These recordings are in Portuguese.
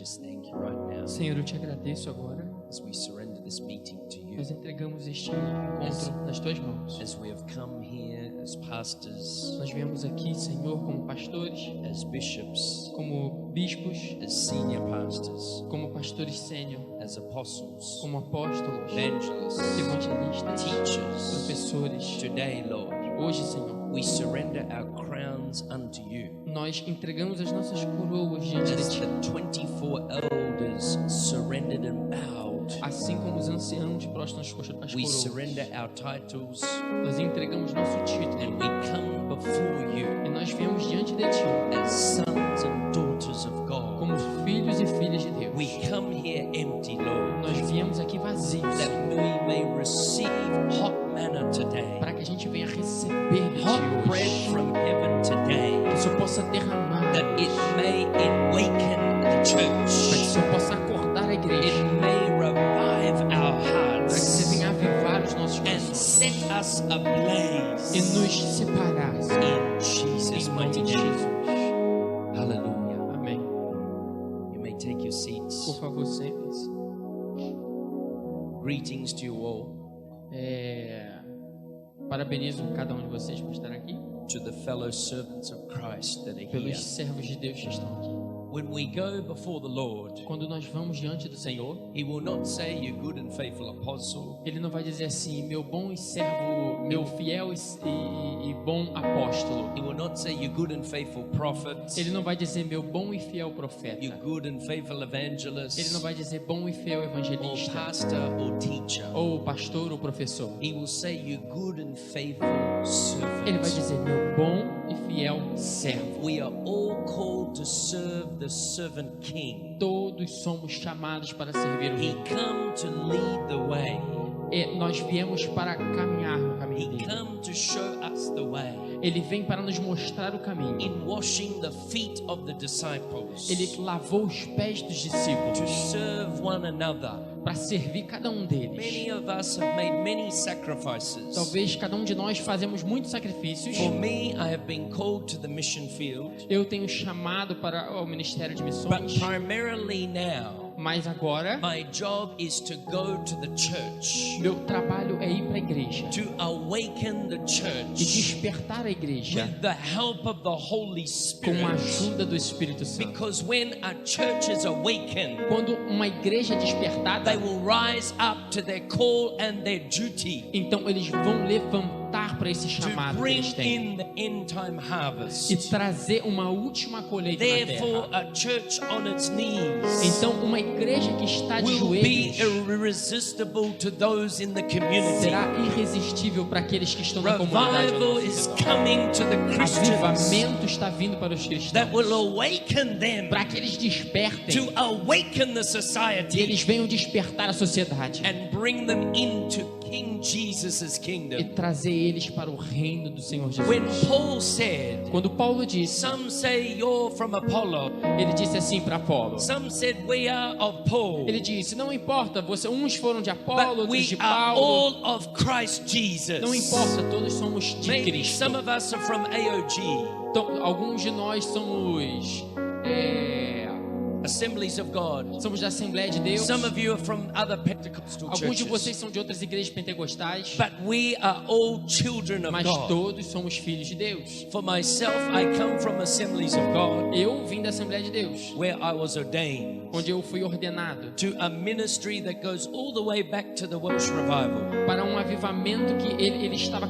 just thank you right now Senhor, eu te agradeço agora. as we surrender this meeting to you. Nós entregamos este encontro nas tuas mãos. As we have come here as pastors, Nós viemos aqui, Senhor, como pastores, as bishops, como bispos, as senior pastors, como pastores sênior, as apostles, como apóstolos, evangelists, evangelistas, teachers. professores. Today, Lord, Hoje, Senhor, we surrender our crowns unto you. nós entregamos as nossas coroas diante de As Ti. the 24 elders surrendered and bowed, Assim como os anciãos prostram as we coroas, surrender our titles nós entregamos nosso título and we come before you e nós viemos diante de Ti as sons and daughters of God. como filhos e filhas de Deus. We come here empty, Lord, Nós viemos aqui vazios that we may receive hot manna today, para que a gente venha receber de Ti hot bread hoje, from heaven today, que o Senhor possa derramar, that it may awaken the para que o church, Senhor possa acordar a igreja, it may revive our para que você hearts venha avivar os nossos and corações set us ablaze e nos separar in Jesus' em nome mighty de name. Jesus. Hallelujah. Amém. You may take your Por seats. favor, sentem-se. Greetings to you all, Parabenizo cada um de vocês por estar aqui, to the fellow servants of Christ that are pelos here. servos de Deus que estão aqui. When we go before the Lord, Quando nós vamos diante do Senhor, He will not say, "You good and faithful apostle." Ele não vai dizer assim, meu bom e servo, meu fiel e bom apóstolo. He will not say, "You good and faithful prophet." Ele não vai dizer meu bom e fiel "You profeta. good and faithful evangelist." Ele não vai dizer bom e fiel Or evangelista, pastor or teacher. ou pastor ou professor. He will say, "You good and faithful Ele vai servant." dizer meu bom e fiel servo. We are all called to serve the servant king. Todos somos chamados para servir o He Rei. come to lead the way. E nós viemos para caminhar no He caminho dele. come to show us the way. Ele vem para nos mostrar o caminho. In washing the feet of the disciples, Ele lavou os pés dos to discípulos serve one another. para servir cada um deles. Many of us have made many sacrifices. Talvez cada um de nós fazemos muitos sacrifícios. For me, I have been called to the mission field, Eu tenho chamado para o Ministério de but Missões, primarily now, mas agora my job is to go to the church, meu trabalho é ir para a igreja to awaken the e church despertar a igreja with the help of the Holy com a Spirit. ajuda do Espírito Santo. Because when a church is awakened, Quando uma igreja é despertada, they will rise up to their call and their duty então eles vão levantar para esse to chamado que bring eles têm in the end time e harvest. trazer uma última colheita na Therefore, terra. a church on its knees Então uma igreja que está de will be joelhos irresistible to those in the community. será irresistível para aqueles que estão na comunidade. ao Revival nosso is redor. coming to the Christians Avivamento está vindo para os that will cristãos, awaken them para que eles despertem to awaken the e society eles venham despertar a sociedade and bring them into King Jesus' e kingdom. trazer eles para o reino do Senhor When Jesus. Paul said, Quando Paulo disse, "Some say you're from Apollo, ele disse assim para Apolo. some said we are of Paul, Ele disse, não importa, uns foram de Apolo, but outros de we are Paulo. all of Christ Jesus." Não importa, todos somos de Maybe Cristo. some of us are from AOG, Então, alguns de nós somos Assemblies of God. da Assembleia de Deus. Some of you are from other Pentecostal Alguns de churches. vocês são de outras igrejas pentecostais. But we are all children of Mas God. todos somos filhos de Deus. For myself, I come from Assemblies of God, Eu vim da Assembleia de Deus, where I was ordained onde eu fui ordenado to a ministry that goes all the way back to the Welsh revival. para um avivamento que ele estava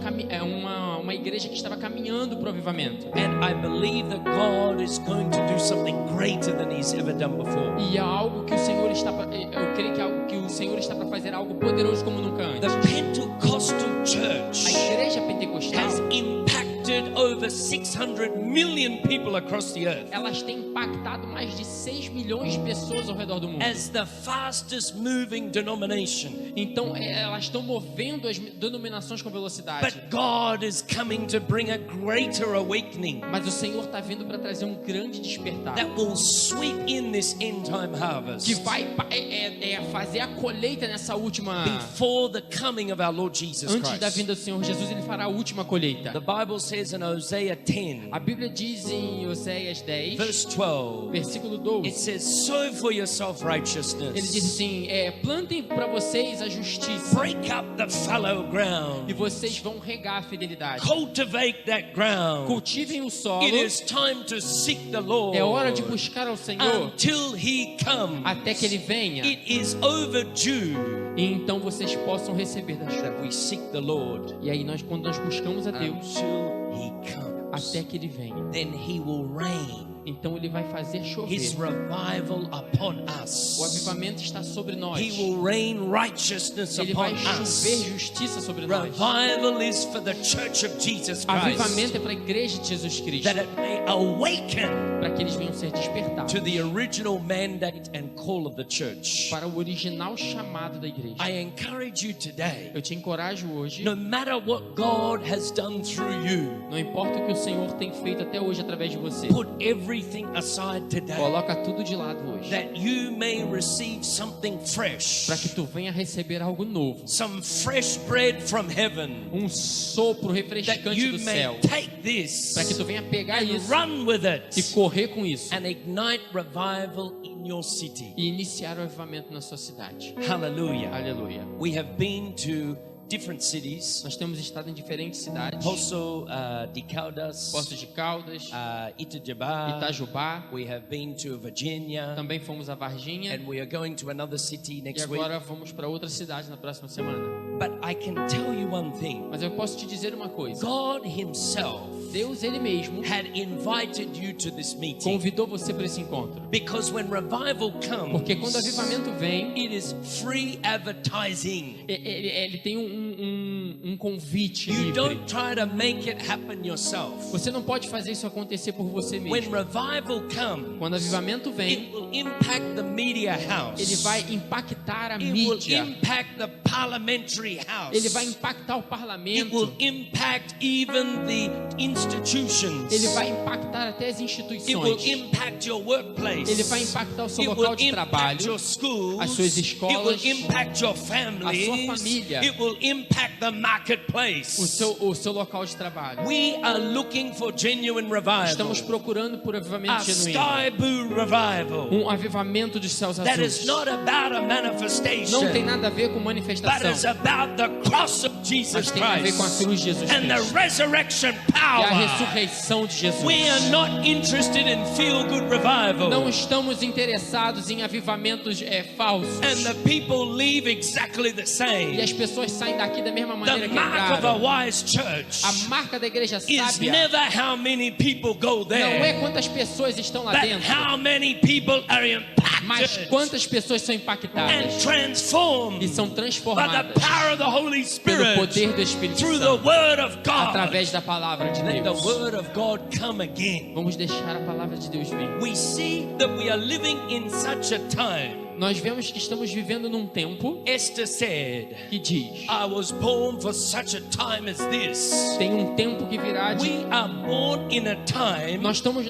uma igreja que estava caminhando para o avivamento. And I believe that God is going to do something greater than He's ever done before. E é algo que o Senhor eu creio que é algo que o Senhor está para fazer algo poderoso como nunca The antes. Pentecostal A church igreja pentecostal, has impacted over 600 million people across the earth elas têm impactado mais de 6 milhões de pessoas ao redor do mundo. as the fastest moving denomination. Então elas estão movendo as denominações com velocidade. But God is coming to bring a greater awakening Mas o Senhor está vindo para trazer um grande despertar that will sweep in this end time harvest que vai fazer a colheita nessa última. before the coming of our Lord Jesus Antes da Christ. vinda do Senhor Jesus, ele fará a última colheita. The Bible says in Hosea Hosea 10, A Bíblia diz em Oséias 10, verse 12, versículo it 12, says, sow for yourself ele diz righteousness, assim, plantem para vocês a justiça break up the fallow e ground, vocês vão regar a fidelidade. cultivate that ground. Cultivem o solo, It is time to seek the Lord é hora de buscar ao Senhor until He comes. até que Ele venha, It is overdue e então vocês possam receber da chuva. that we seek the Lord E aí quando nós buscamos a Deus, until He comes. até que Ele venha, Then He will rain então Ele vai fazer chover. His revival upon O us. avivamento está sobre nós. He will rain righteousness Ele upon vai chover us. justiça sobre nós. Revival is for the church of Jesus Christ, Avivamento é para a igreja de Jesus Cristo, that it may awaken para que eles venham ser despertados to the original mandate and call of the church. para o original chamado da igreja. I encourage you today, Eu te encorajo hoje, no matter what God has done through you, não importa o que o Senhor tem feito até hoje através de você, put everything aside today, coloca tudo de lado hoje, that you may receive something fresh, para que tu venha receber algo novo, some fresh bread from heaven, sopro that refrescante you do may céu, take this para que tu venha pegar and isso run with e it correr com isso and ignite revival in your city. e iniciar o avivamento na sua cidade. Hallelujah. Aleluia. We have been to different cities, Nós temos estado em diferentes cidades, Poço de Caldas, Poços de Caldas, Itajubá. Itajubá, We have been to Virginia, também fomos a Varginha and we are going to another city e next week. agora vamos para outra cidade na próxima semana. But I can tell you one thing. Mas eu posso te dizer uma coisa, God Himself Deus Ele mesmo had invited you to this meeting, convidou você para esse encontro, because when revival porque quando o comes, avivamento vem, it is free advertising. ele tem um convite You livre. don't try to make it happen yourself. Você não pode fazer isso acontecer por você When mesmo. revival Quando o comes, avivamento it vem, will impact the media house. ele vai impactar a It will mídia, impact the parliamentary house. ele vai impactar o It will parlamento, impact even the institutions. ele vai impactar até as It will instituições, impact your workplace. ele vai impactar o seu It local will de impact trabalho, your schools. as suas It escolas, will impact your families. a sua família. It will impact the marketplace. o seu local de trabalho. We are looking for genuine revival. Estamos procurando por A avivamento genuíno, sky blue revival avivamento dos céus that is azuis. not about a manifestation, Não tem nada a ver com but manifestação, is about the cross of mas Jesus tem a ver com a Christ cruz de Jesus and the Cristo resurrection e a power. ressurreição de Jesus. We are not interested in feel-good revival. Não estamos interessados em avivamentos falsos. And the people leave exactly the E same. as pessoas saem daqui da mesma The maneira que mark of a entraram. wise church A marca da igreja is sábia never how many people go não é there, quantas pessoas estão lá but dentro, how many people are mas impacted quantas pessoas são and impactadas transformed e são by transformadas the power of the Holy pelo Spirit poder do Espírito through the Santo, Word of God. através da palavra de Let the Deus. Word of God come again. Vamos deixar a palavra de Deus vir. We see that we are living in such a time. Nós vemos que estamos vivendo num tempo Esther said, que diz: I was born for such a time as this. tem um tempo que virá de... We are born in a time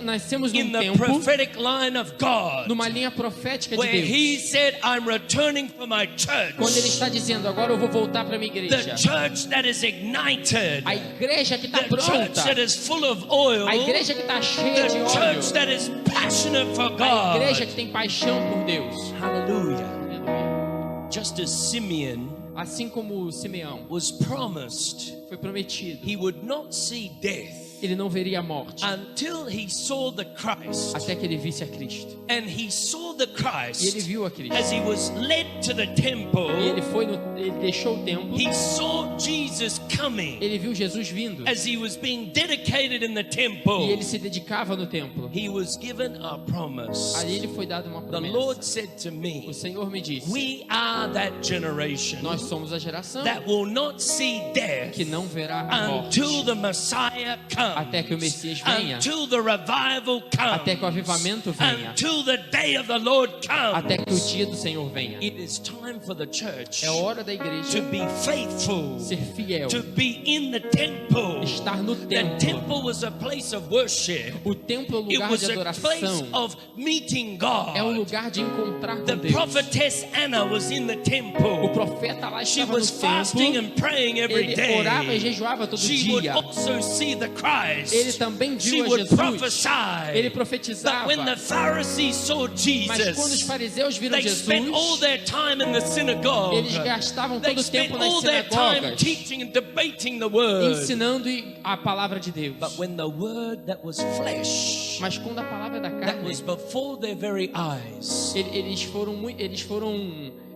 Nascemos in num the tempo, prophetic line of God, numa linha profética de where Deus, He said, I'm returning for my church. quando Ele está dizendo, agora eu vou voltar para a minha The igreja. church that is ignited. A igreja que está The church pronta, that is full of oil. a igreja que está cheia de The óleo, church that is passionate for a igreja God. que tem paixão por Deus. Hallelujah. Aleluia. Just as Simeon Assim como Simeão was promised, foi prometido, he would not see death ele não veria a morte until he saw the Christ. até que ele visse a Cristo. And he saw the E ele Christ viu a Cristo. as he was led to the E temple. ele deixou o templo. He saw Jesus coming Ele viu Jesus vindo. as he was being dedicated in the E temple. ele se dedicava no templo. He was given a promise. Ali ele foi dado uma The promessa. Lord said to me, O Senhor me disse: we are that generation nós somos a geração that will not see death que não verá a morte until the Messiah até que o comes, Messias venha, until the revival até que o comes, avivamento venha, until the day of the até Lord até que o comes. dia do Senhor venha. It is time for the church É hora da to igreja be faithful, ser fiel, to be in the temple. estar no The templo. temple was a place of worship. O templo é um It lugar was de a place adoração, of meeting God. é um lugar de encontrar com The Deus. prophetess Anna was in the O temple. profeta lá She estava no was fasting templo, and praying every ele orava e day. jejuava todo She would dia. also see the Christ. Ele também She viu a would Jesus, prophesy. ele But profetizava. when the Pharisees saw Mas quando os Jesus, fariseus viram they spent all Jesus, their time in the synagogue. eles gastavam They todo o spent tempo nas all their time sinagogas, teaching and debating the word. ensinando a palavra de Deus. But when the word that was flesh, Mas quando a palavra da that carne, was before their very eyes,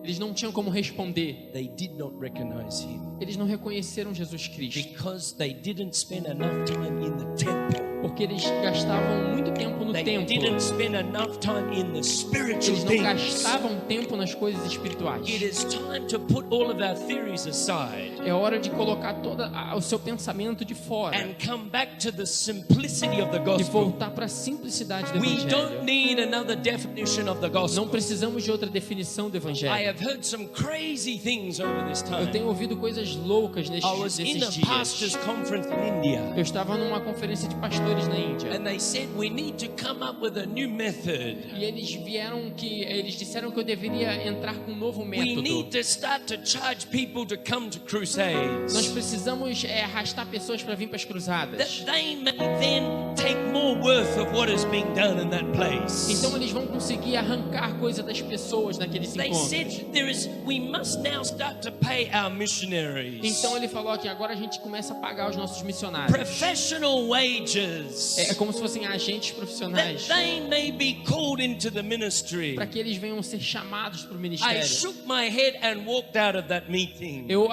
eles não tinham como responder. they did not recognize him Eles não reconheceram Jesus Cristo, because they didn't spend enough time in the temple. porque eles gastavam muito tempo no They templo. didn't spend enough time in the spiritual Eles não things. gastavam tempo nas coisas espirituais. It is time to put all of our theories aside É hora de colocar todo o seu pensamento de fora and come back to the simplicity of the e gospel. voltar para a simplicidade do We don't Evangelho. need another definition of the Não gospel. precisamos de outra definição do I Evangelho. have heard some crazy things over this Eu time. tenho ouvido coisas loucas I was in nesses a dias. pastor's conference in India, Eu estava numa conferência de pastores na Índia. and they said we need to come up with a new method. E eles disseram que eu deveria entrar com um novo We método. need to start to charge people to come to Nós crusades. precisamos arrastar pessoas para vir para as That cruzadas. they may then take more worth of what is being done in that place. Então eles vão conseguir arrancar coisa das pessoas naqueles They encontros. said we must now start to pay our missionaries Então ele falou que agora a gente começa a pagar os nossos missionários. professional wages É como se fossem agentes that profissionais they may be called into the ministry. para que eles venham ser chamados para o I ministério. shook my head and walked out of that meeting. Eu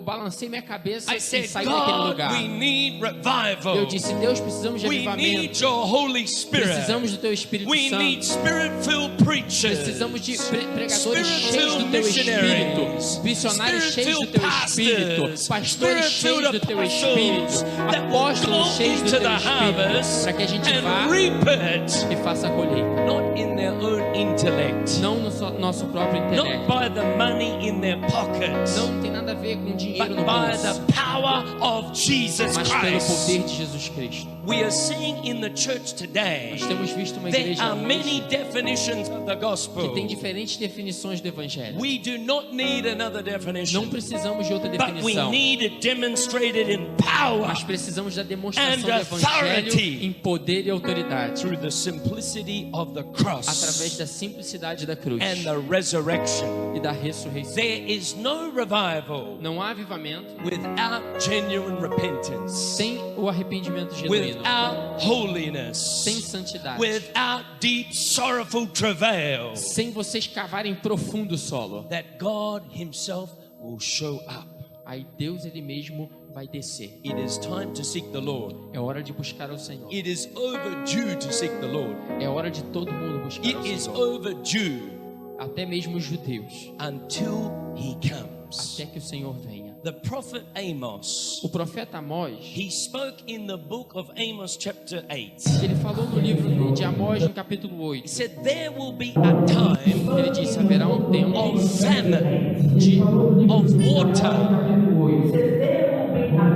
balancei minha cabeça I e said, saí daquele God, lugar. we need revival. Eu disse, Deus, precisamos de We need avivamento. your Holy Spirit. Precisamos do Teu Espírito We need Santo. Spirit-filled preachers. Precisamos de pregadores cheios Spirit-filled do Teu missionaries. Espírito, missionários cheios do Spirit-filled Teu Espírito, pastors. pastores cheios do Teu Spirit-filled Espírito, apostles that will apóstolos go cheios do into Teu the harvest Espírito, para que a gente vá and reap it, e faça a colheita. not in their own intellect, Não no nosso próprio not intelecto. by the money in their pockets, Não tem nada a ver com dinheiro but no by bolso, the power of Jesus mas pelo Christ. poder de Jesus Cristo. We are seeing in the church today Nós temos visto uma there igreja are many hoje definitions of the que gospel. tem diferentes definições do Evangelho. We do not need another Não definition, precisamos de outra but we definição, need it demonstrated in power mas precisamos da demonstração do and Evangelho authority em poder e autoridade, through the simplicity of the através cross da simplicidade da cruz and the resurrection. e da ressurreição. There is no revival Não há avivamento without genuine repentance, sem o arrependimento genuíno, without sem holiness, santidade, without deep sorrowful travail, sem vocês cavarem profundo o solo. that God himself will show up. Aí Deus ele mesmo vai descer. It is time to seek the Lord. É hora de buscar o Senhor. It is overdue to seek the Lord. É hora de todo mundo buscar It o is Senhor. overdue Até mesmo os judeus, until he comes. até que o Senhor venha. The prophet Amos, O profeta Amós, he spoke in the book of Amos chapter 8. ele falou no livro de Amós, no capítulo He 8. said there will be a time Ele disse: haverá um tempo of famine, de of water.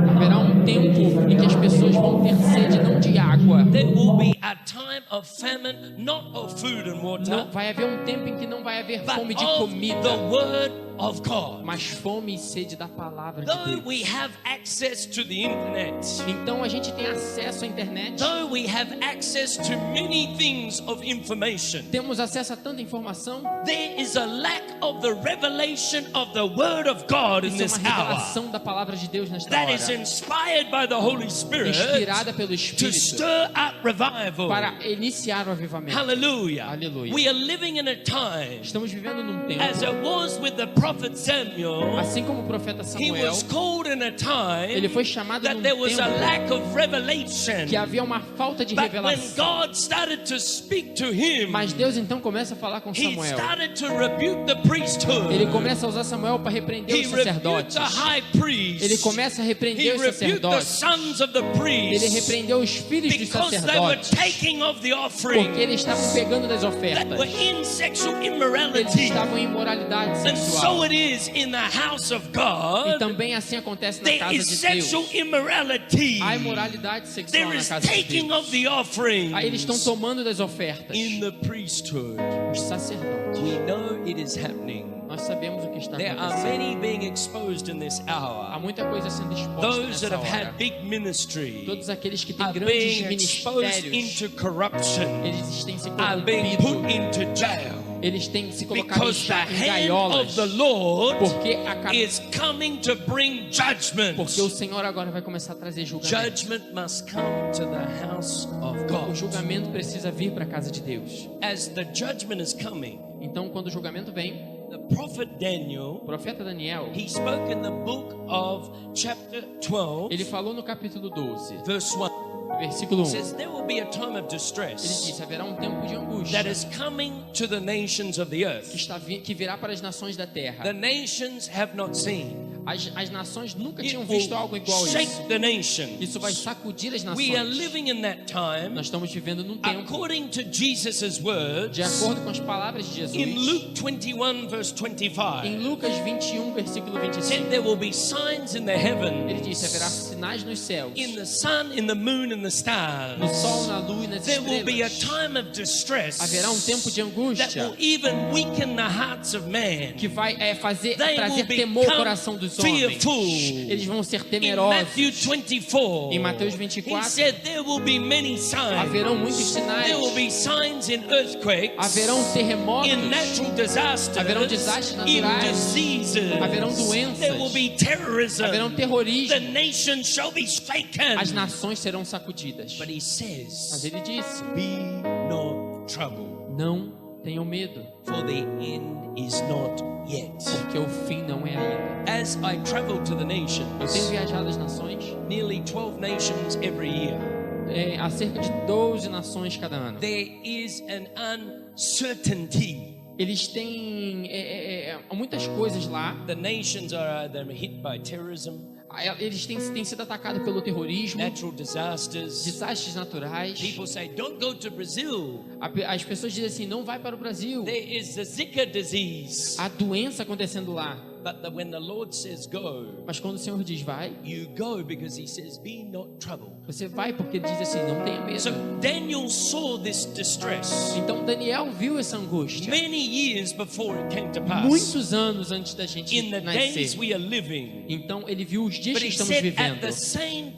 haverá um tempo em que as pessoas vão ter sede não de água. There will be a time of famine, not of food and water, Não vai haver um tempo em que não vai haver but fome de of comida, the word of God. mas fome e sede da palavra de Though we Deus. have access to the internet, Então a gente tem acesso à internet, though we have access to many things of information, temos acesso a tanta informação. there is a lack of the revelation of the word of God in Isso é this uma hour revelação da palavra de Deus nesta that is hora, inspired by the Holy Spirit inspirada pelo to Espírito, stir up revival. para iniciar o avivamento. Hallelujah. Hallelujah. We are living in a time Estamos vivendo num tempo, as it was with the prophet Samuel, Assim como o profeta he Samuel, was called in a time ele foi chamado that num there was a tempo lack of revelation. que havia uma falta de But when revelação. God started to speak to him, Mas Deus então começa a falar com he Samuel. started to rebuke the priesthood. Ele começa a usar Samuel para repreender He os rebuked sacerdotes. the high priest. Ele começa a He repreender os rebuked the sacerdotes. sons of the Ele priests repreendeu os filhos dos because they were sacerdotes taking of the offering porque eles estavam pegando das that ofertas. were in sexual Eles immorality. estavam em imoralidade And sexual. so it is in the house of E God. também assim acontece na There casa is de sexual Deus. immorality. Há imoralidade sexual There na is casa de taking Deus. of the offering Aí eles estão tomando das ofertas. in the priesthood. Os sacerdotes. We know it is happening. Nós sabemos o que está There are acontecendo. many being exposed in this Há hour. muita coisa sendo exposta Those that nessa have hora. had big ministry Todos aqueles que têm are grandes being exposed ministérios, into corruption, eles têm se are being put corrompido. into jail. Eles têm se colocado Because the em hand gaiolas. of the Lord Porque is coming to bring judgment. Porque o Senhor agora vai começar a trazer julgamento. Judgment must come to the house of O God. julgamento precisa vir para a casa de Deus. As the judgment is coming, Então, quando o julgamento vem, the prophet Daniel, o profeta Daniel, he spoke in the book of chapter 12, ele falou no capítulo 12, verse 1. versículo 1. It says, there will be a time of Ele distress disse: haverá um tempo de angústia that is coming to the nations of the earth. que virá para as nações da terra. The nations have not seen. As nações nunca It tinham visto algo will igual a shake isso. the nations. Isso vai sacudir as We are nações. living in that time, Nós estamos vivendo num tempo, according to Jesus' words, de acordo com as palavras de in Jesus, Luke 21, verse 25. em Lucas 21, versículo Said 25. there will be signs in the Ele disse: haverá heavens, sinais nos céus, in the sun, in the moon, and the no sol, stars. na lua e nas There will be a estrelas. time of distress Haverá um tempo de that angústia will even weaken the hearts of man. que vai They trazer will temor ao become coração dos homens. fearful. Eles vão ser In temerosos. Matthew 24, Em Mateus he 24, said there will be many signs. haverão muitos sinais. There will be signs in earthquakes, Haverão terremotos. in natural disasters, Haverão desastres in naturais. diseases. Haverão doenças. There will be terrorism. Haverão The terrorismo. nation shall be shaken. As nações serão sacudidas. But he Mas says, ele disse: be not troubled, não tenham medo, for the end is not yet. porque o fim não é ainda. As I travel to the Eu tenho nations, viajado às nações, nearly 12 nations every year, há cerca de 12 nações cada ano. there is an uncertainty. Eles têm muitas coisas lá. The nations are either hit by terrorism, Eles têm sido atacados pelo terrorismo, natural disasters. desastres naturais. People say, don't go to Brazil. As pessoas dizem assim: não vai para o Brasil. There is the Zika disease. Há doença acontecendo lá. But when the Lord says go, Mas quando o Senhor diz vai, you go because he says, be not troubled. você vai porque ele diz assim: não tenha medo. So Daniel saw this distress Então Daniel viu essa angústia many years before it came to pass. muitos anos antes da gente In the days nascer. we are living. Então ele viu os dias But que he estamos said at vivendo. the same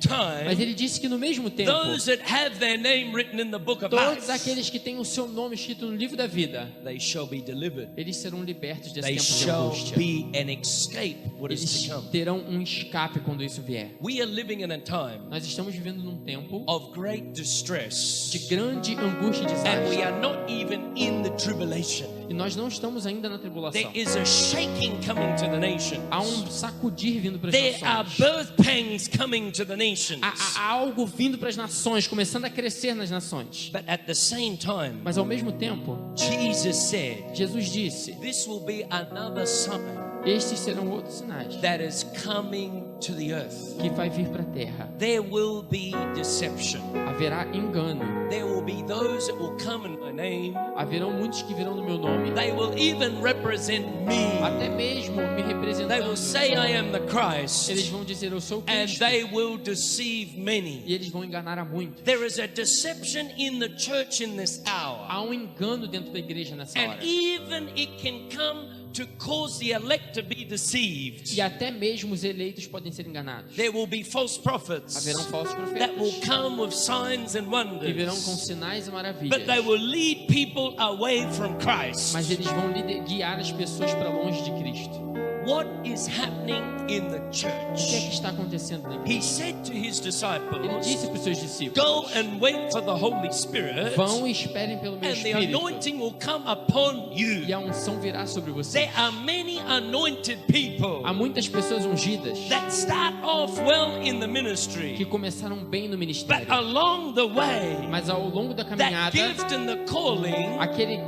Mas time, ele disse que no mesmo tempo, those that have their name written in the book of todos life, aqueles que têm o seu nome escrito no livro da vida, they shall be delivered. eles serão libertos desse They tempo de shall angústia. be an escape what is Eles to come. terão um escape quando isso vier. We are living in a time Nós estamos vivendo num tempo of great distress, de grande angústia e and we desastre. are not even in the tribulation. E nós não estamos ainda na tribulação. There is a shaking coming to the nations. Há um sacudir vindo para as There are nações. birth pangs coming to the nations. Há algo vindo para as nações, começando a crescer nas nações. But at the same time, Mas ao mesmo tempo, Jesus said, Jesus disse: this will be another sign estes serão outros sinais that is coming to the earth. que vai vir para a terra. There will be deception. Haverá engano. There will be those that will come in my name. Haverão muitos que virão no meu nome, They will even represent me. até mesmo me They will representando. say I am the Eles Christ, vão dizer: eu sou o and Cristo. they will deceive many. E eles vão enganar a muitos. There is a deception in the church in this hour. Há um engano dentro da igreja nessa And hora. even it can come to cause the elect to be deceived. E até mesmo os eleitos podem ser enganados. There will be false prophets Haverão falsos that will profetas come with signs and que virão com wonders. sinais e maravilhas. But they will lead people away from Christ. Mas eles vão guiar as pessoas para longe de Cristo. what is happening in the O que church. está acontecendo na igreja? He said to his Ele disciples, disse para os seus discípulos: go and wait for the Holy Spirit, vão e esperem pelo meu and the Espírito, anointing will come upon e you. a unção virá sobre vocês. There are many anointed people Há muitas pessoas ungidas that start off well in the que ministry, começaram bem no but ministério, along the way, mas ao longo da that caminhada, gift and the calling aquele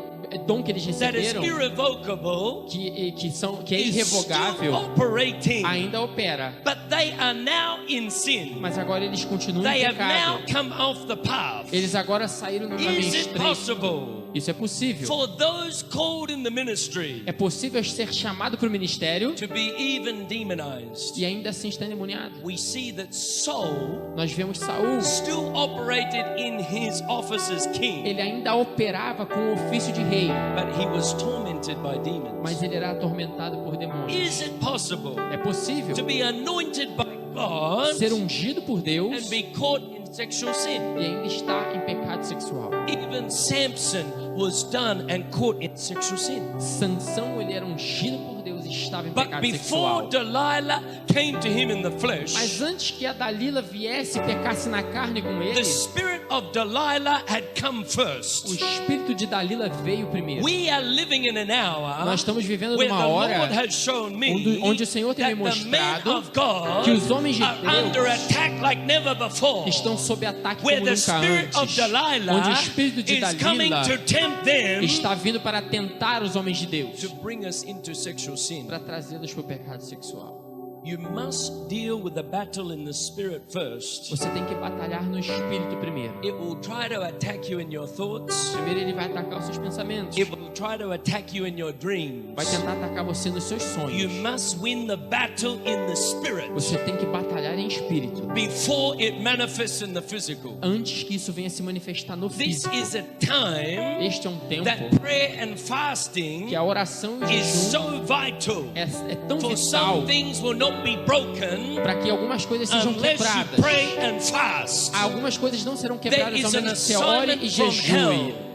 dom que eles that is receberam, irrevocable que é is still irrevogável, operating, ainda opera. but they are now in sin. Mas agora eles continuam They em have now pecado. come off the path. Eles agora saíram no caminho Is it estreito. possible Isso é possível. for those called in the ministry É possível ser chamado para o ministério to be even demonized? e ainda assim estar endemoniado. We see that Saul Nós vemos Saul, still operated in his office as king, ele ainda operava com o ofício de rei, but he was tormented by demons. mas ele era atormentado por demônios. Is it possible É possível to be anointed by God ser ungido por Deus and be caught in sexual sin? e ainda estar em pecado sexual. Even Samson was done and caught in sexual sin. Sansão, ele era ungido por Deus e estava em But pecado before sexual. Delilah came to him in the flesh, Mas antes que a Dalila viesse e pecasse na carne com the ele, spirit of Delilah had come o first. espírito de Dalila veio primeiro. We are living in an hour Nós estamos vivendo where numa the hora Lord has shown me onde o Senhor tem that me the men mostrado of God que os homens de are under Deus attack like never before. estão sob ataque Where como the nunca spirit of antes, onde o Delilah espírito de is coming Dalila to tempt them está vindo para tentar os homens de Deus, to bring us into sexual sin. para trazê-los para o pecado sexual. You must deal with the battle in the spirit first. Você tem que batalhar no espírito primeiro. It will try to attack you in your thoughts. Primeiro ele vai atacar os seus pensamentos, It will try to attack you in your dreams. vai tentar atacar você nos seus You sonhos. must win the battle in the spirit Você tem que batalhar em espírito before it manifests in the physical. antes que isso venha se manifestar no This físico. is a time Este é um tempo that prayer and fasting que a oração e o is jejum so vital. é tão For vital some things will not be broken para que algumas coisas sejam unless you quebradas. pray and fast. Algumas coisas não serão quebradas There ao is an menos que você ore e assignment from jejue. hell.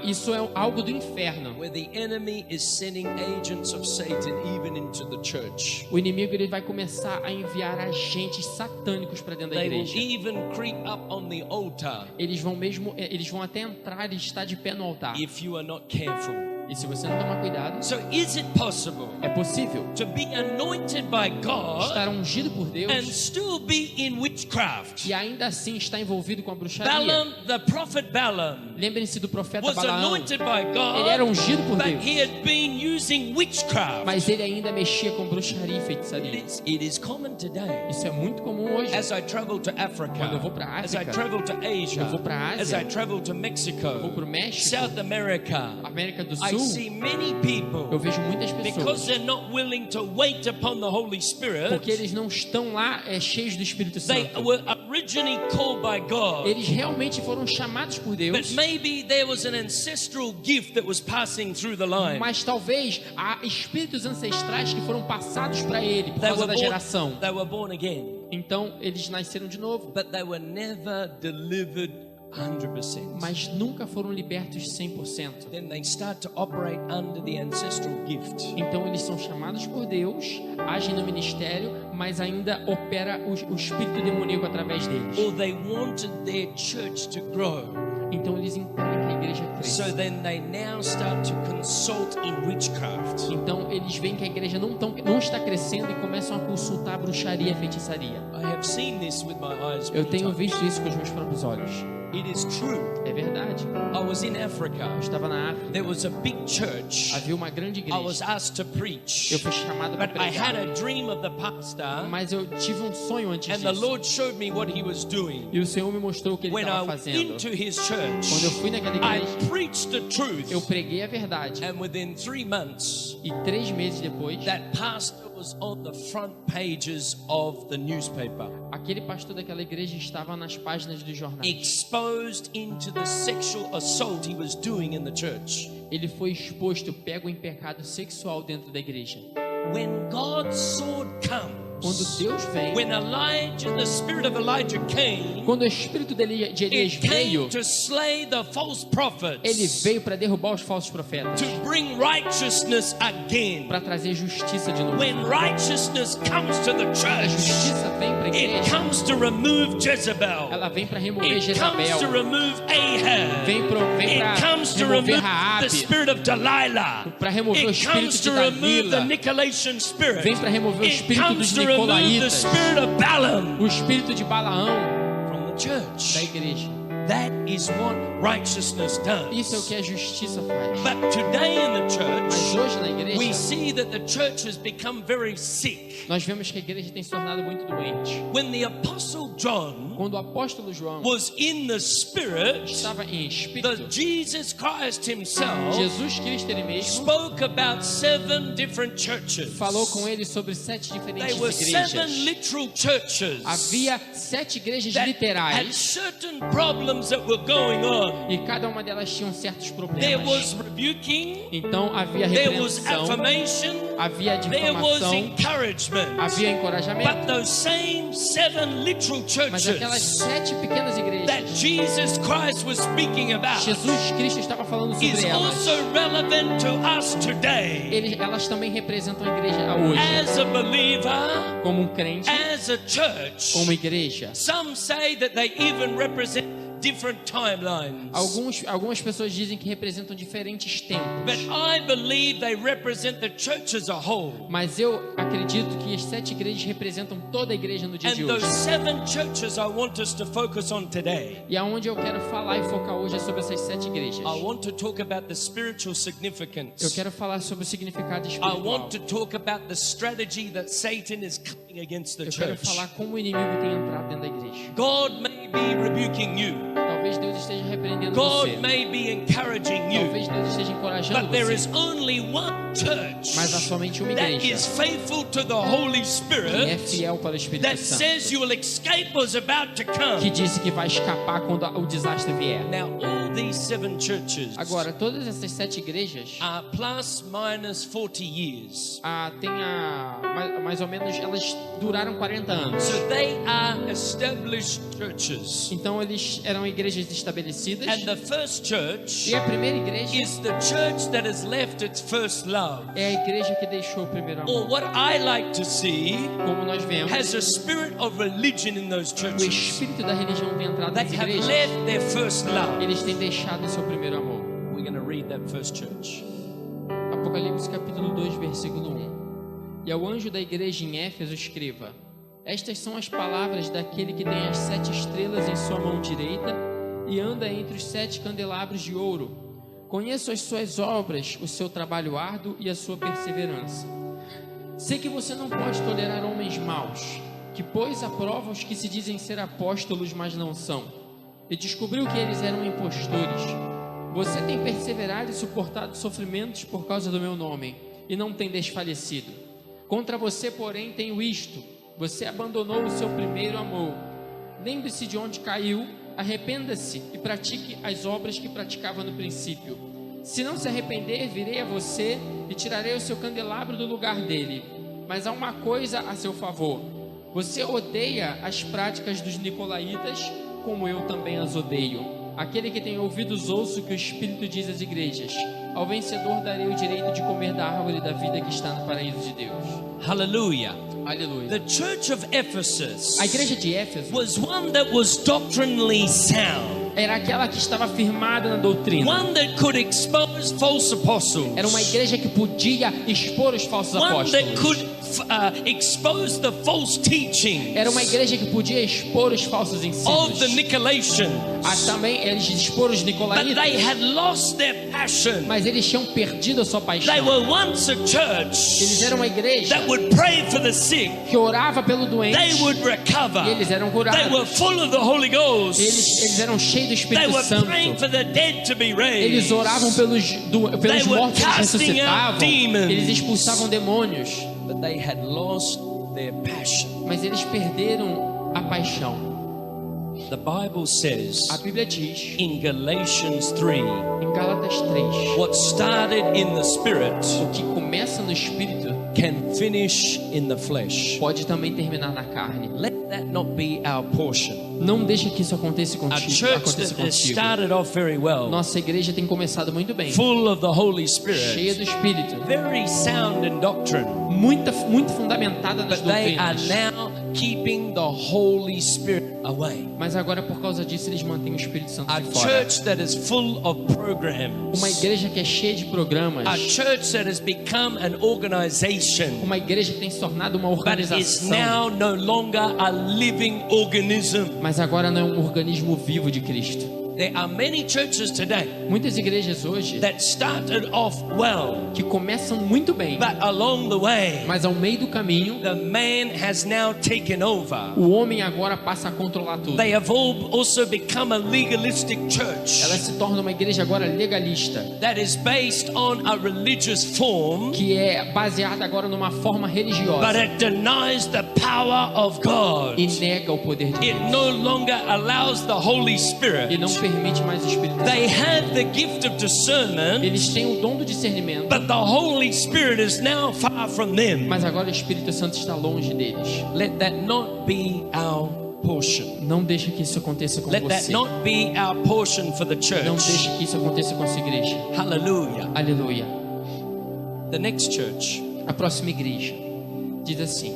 Isso é algo do inferno. Where the enemy is sending agents of Satan even into the church. O inimigo ele vai começar a enviar agentes satânicos para dentro da They will igreja. even creep up on the altar Eles vão até entrar e estar de pé no altar. if you are not careful. E se você não tomar cuidado, So is it possible é possível to be anointed by God estar ungido por and Deus still be in witchcraft? e ainda assim estar envolvido com a bruxaria. Balaam, the prophet Balaam, Lembrem-se do profeta was Balaão. anointed by Ele era God, ungido por but Deus, he had been using witchcraft. mas ele ainda mexia com bruxaria e feitiçaria. It is common today. Isso é muito comum hoje. As I travel to Quando eu vou Africa, para as I África, travel to Asia, eu vou para as Ásia, I travel to eu vou Mexico, para o México, South America, América do I Sul, see many eu people, vejo muitas because pessoas, they're not willing to wait upon the Holy Spirit, porque eles não estão lá cheios do Espírito they Santo. were originally called by God, Eles realmente foram chamados por but Deus, maybe there was an ancestral gift that was passing through the line. mas talvez há espíritos ancestrais que foram passados para ele por causa da geração. They were born again, Então eles nasceram de novo, but they were never delivered 100%. mas nunca foram libertos 100%. Then they start to operate under the ancestral gift. Então eles são chamados por Deus, agem no ministério, mas ainda opera o espírito demoníaco através deles. Or they wanted their church to grow. Então eles impedem que a igreja So cresça. then they now start to consult in witchcraft. Então eles veem que a igreja não está crescendo e começam a consultar a bruxaria e a feitiçaria. I have seen this with my eyes. Eu many tenho times. visto isso com os meus próprios olhos. It is true. É verdade. I was in Africa. Eu estava na África, There was a big church. havia uma grande I was igreja. asked to preach. Eu fui chamado para But I had pregar, a dream of the pastor, mas eu tive um sonho antes and the disso. Lord showed me what he was doing. E o Senhor me mostrou o que ele When I estava went fazendo. into his Quando eu church, fui naquela I igreja, preached the truth. eu preguei a verdade. And within 3 months, E 3 meses depois, that pastor was on the front pages of the newspaper, aquele pastor daquela igreja estava nas páginas dos jornais. exposed into the sexual assault he was doing in the church. Ele foi exposto, pego em pecado sexual dentro da igreja. When God's sword come, Quando Deus vem, when Elijah, the spirit of Elijah came, quando o espírito de Elias it came veio, to slay the false ele prophets, veio para derrubar os falsos profetas, to bring righteousness again. para trazer justiça de novo. When righteousness comes to the A church, justiça vem para a it igreja, comes to remove Jezebel. ela vem para remover It comes to Jezabel, remove Ahab. vem It para comes to remover remove the Raabe, spirit of Delilah. para remover o It espírito comes de to remove the Dalila, Nicolaitan spirit. vem para remover o It espírito comes dos to remove the Nicolaitas, spirit of Balaam o espírito de Balaão from the da church. igreja. That is what righteousness Isso é o does. que a justiça faz. But today in the Mas church, hoje na we igreja, see that the church has become very sick. nós vemos que a igreja tem se tornado muito doente. When the Apostle John Quando o apóstolo João was in the Spirit, estava em the espírito, Jesus Christ himself Jesus Cristo ele mesmo spoke about 7 different churches. falou com ele sobre 7 They diferentes were 7 igrejas. literal churches Havia 7 igrejas that had literais certain problems that were going on. e cada uma delas tinha certos There was problemas. rebuking, Então havia there was repreensão, affirmation, havia there was difamação, encouragement. havia But encorajamento. those same 7 literal Mas aquelas churches 7 pequenas that igrejas, Jesus Christ was speaking about Jesus Cristo estava falando is sobre elas. also relevant to us today. Elas também representam a igreja hoje, As a believer, como um crente, as a church, como igreja. some say that they even represent different timelines. Algumas pessoas dizem que representam diferentes tempos. But I believe they represent the church as a whole. Mas eu acredito que as 7 igrejas representam toda a igreja no dia de And those hoje. 7 churches I want us to focus on today. E aonde eu quero falar e focar hoje é sobre essas 7 igrejas. I want to talk about the spiritual Eu significance. quero falar sobre o significado I espiritual. want to talk about the strategy that Satan is coming against the Eu quero church. falar como o inimigo tem entrado dentro da igreja. God may be rebuking you. Talvez Deus esteja repreendendo God você. may be encouraging you. Talvez Deus esteja encorajando But there você. is only one church Mas há somente uma that igreja is faithful to the Holy que é Spirit, fiel para o Espírito that Santo, says you will escape what's about to que come. disse que vai escapar quando o desastre vier. Now, all these 7 churches Agora, todas essas 7 igrejas are plus minus 40 years. mais ou menos, elas duraram 40 anos. So they are established churches. Então, eles eram igrejas estabelecidas. And the first church E a primeira igreja is the church that has left its first love. é a igreja que deixou o primeiro amor. Or what I like to see Como nós vemos, has a spirit of religion in those o churches. espírito da religião tem entrado They nas have igrejas. left their first love. Eles têm deixado o seu primeiro amor. We're going to read that first church. Apocalipse capítulo 2, versículo 1. E ao anjo da igreja em Éfeso escreva: Estas são as palavras daquele que tem as 7 estrelas em sua mão direita e anda entre os 7 candelabros de ouro. Conheço as suas obras, o seu trabalho árduo e a sua perseverança. Sei que você não pode tolerar homens maus, que pôs à prova os que se dizem ser apóstolos, mas não são, e descobriu que eles eram impostores. Você tem perseverado e suportado sofrimentos por causa do meu nome, e não tem desfalecido. Contra você, porém, tenho isto: você abandonou o seu primeiro amor. Lembre-se de onde caiu, arrependa-se e pratique as obras que praticava no princípio. Se não se arrepender, virei a você e tirarei o seu candelabro do lugar dele. Mas há uma coisa a seu favor: você odeia as práticas dos nicolaítas, como eu também as odeio. Aquele que tem ouvidos ouça o que o Espírito diz às igrejas. Ao vencedor darei o direito de comer da árvore da vida que está no paraíso de Deus. Hallelujah. Aleluia. The church of Ephesus A igreja de Éfeso was one that was doctrinally sound. era aquela que estava firmada na doutrina. One that could expose false apostles. Era uma igreja que podia expor os falsos One that apóstolos. could expose the false teaching Era uma igreja que podia expor os falsos of ensinos. the Nicolaitans. Também eles expor os But nicolaítas. they had lost their passion. Mas eles tinham perdido a sua They paixão. were once a Eles church eram uma igreja that would pray for the sick. que orava pelo doente. They would recover. E eles eram They were curados. full of the Holy Ghost. Eles eram cheios do They Espírito were Santo. praying for the dead to be Eles raised. oravam pelos They were mortos que casting out ressuscitavam. demons. Eles expulsavam demônios. But they had lost their passion. Mas eles perderam a paixão. The Bible says A Bíblia diz in Galatians 3, em Gálatas 3, what started in the spirit o que começa no espírito can finish in the flesh. pode também terminar na carne. Let that not be our portion. Não deixa que isso aconteça A contigo. church that has started off very well, Nossa igreja tem começado muito bem, full of the Holy cheia do Spirit, Espírito, very sound in doctrine, muito fundamentada nas but they are doutrinas. now keeping the Holy Spirit away. Mas agora, por causa disso, eles mantêm o Espírito Santo A de fora. church that is full of programs, Uma igreja que é cheia de programas, a church that has become an organization, uma igreja que tem se tornado uma but is organização, now no longer a living organism. mas agora não é um organismo vivo de Cristo. There are many churches today Muitas igrejas hoje that started off well, que começam muito bem, but along the way, mas ao meio do caminho, the man has now taken over. o homem agora passa a controlar tudo. They have all also become a legalistic church Ela se torna uma igreja agora legalista, that is based on a religious form, que é baseada agora numa forma but religiosa it denies the power of God. e nega o poder de It Deus no longer allows the Holy e Spirit. não permite mais o Espírito Santo. They have the gift of discernment, Eles têm o dom do discernimento, but the Holy Spirit is now far from them. mas agora o Espírito Santo está longe deles. Let that not be our portion. Não deixe que isso aconteça com Let that você. not be our portion for the Não church. deixe que isso aconteça com essa igreja. Hallelujah. Aleluia. The next church. A próxima igreja diz assim: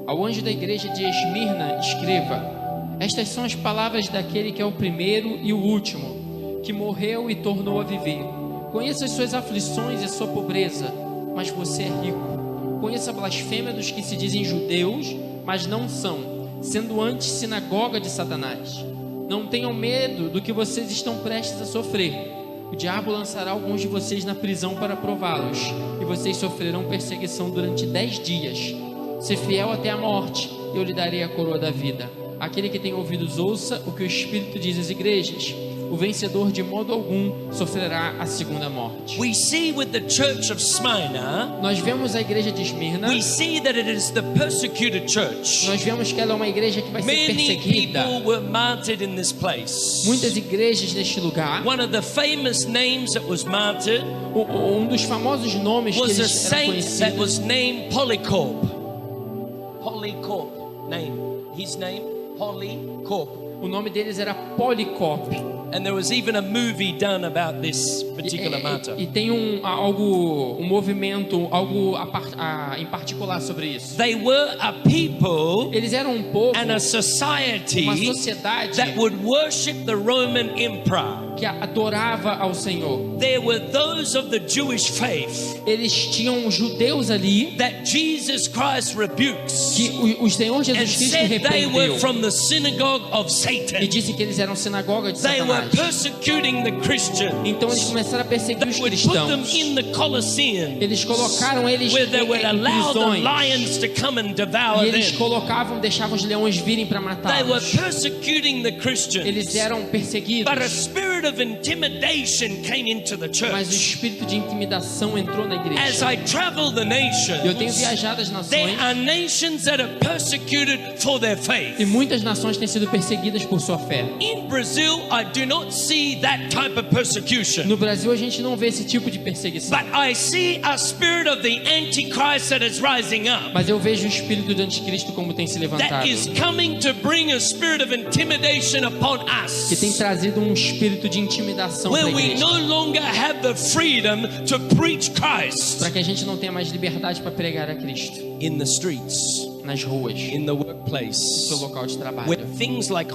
ao anjo da igreja de Esmirna escreva: estas são as palavras daquele que é o primeiro e o último, que morreu e tornou a viver. Conheça as suas aflições e sua pobreza, mas você é rico. Conheça a blasfêmia dos que se dizem judeus, mas não são, sendo antes sinagoga de Satanás. Não tenham medo do que vocês estão prestes a sofrer. O diabo lançará alguns de vocês na prisão para prová-los, e vocês sofrerão perseguição durante 10 dias. Ser fiel até a morte, e eu lhe darei a coroa da vida. Aquele que tem ouvidos ouça o que o Espírito diz às igrejas. O vencedor de modo algum sofrerá a segunda morte. We see with the church of Smyrna, Nós vemos a igreja de Esmirna. we see that it is the persecuted church. Nós vemos que ela é uma igreja que vai ser Many perseguida. people were martyred in this place. Muitas igrejas neste lugar. One of the famous names that was martyred Um dos famosos nomes que was a eles eram saint that conhecidos was named Polycarp. Polycarp name. His name, Polycarp. O nome deles era Policarpo. And there was even a movie done about this particular martyr. E tem um movimento, algo em particular sobre isso. They were a people Eles eram um povo, and a society uma sociedade that would worship the Roman emperor. que adorava ao Senhor. There were those of the Jewish faith Eles tinham judeus ali that Jesus Christ rebukes que o Senhor and Jesus Cristo said they were repreendeu from the synagogue of e Satan. disse que eles eram sinagoga de They were Satanás. persecuting the Christians. Então eles começaram a perseguir os They would put them cristãos. in the Colosseum, Eles colocaram eles where they would em allow the prisões. lions to come and devour E eles them. deixavam os leões virem para They were matá-los. persecuting the Christians. Eles eram perseguidos. But a spirit of intimidation came into the Mas o church. espírito de intimidação entrou na As igreja. I travel the Eu tenho nations, viajado as there nações are nations that are persecuted for their e faith. muitas nações têm sido perseguidas por sua fé. In Brazil, I do not see that type of persecution. No Brasil a gente não vê esse tipo de perseguição. But I see a spirit of the Antichrist that is rising up, Mas eu vejo o espírito do anticristo como tem se that levantado, is coming to bring a spirit of intimidation upon que tem us, trazido um espírito de intimidação para where a we igreja, no longer have the freedom to preach Christ para que a gente não tenha mais liberdade para pregar a Cristo in the streets, nas ruas, in the no seu workplace, local de trabalho. where things like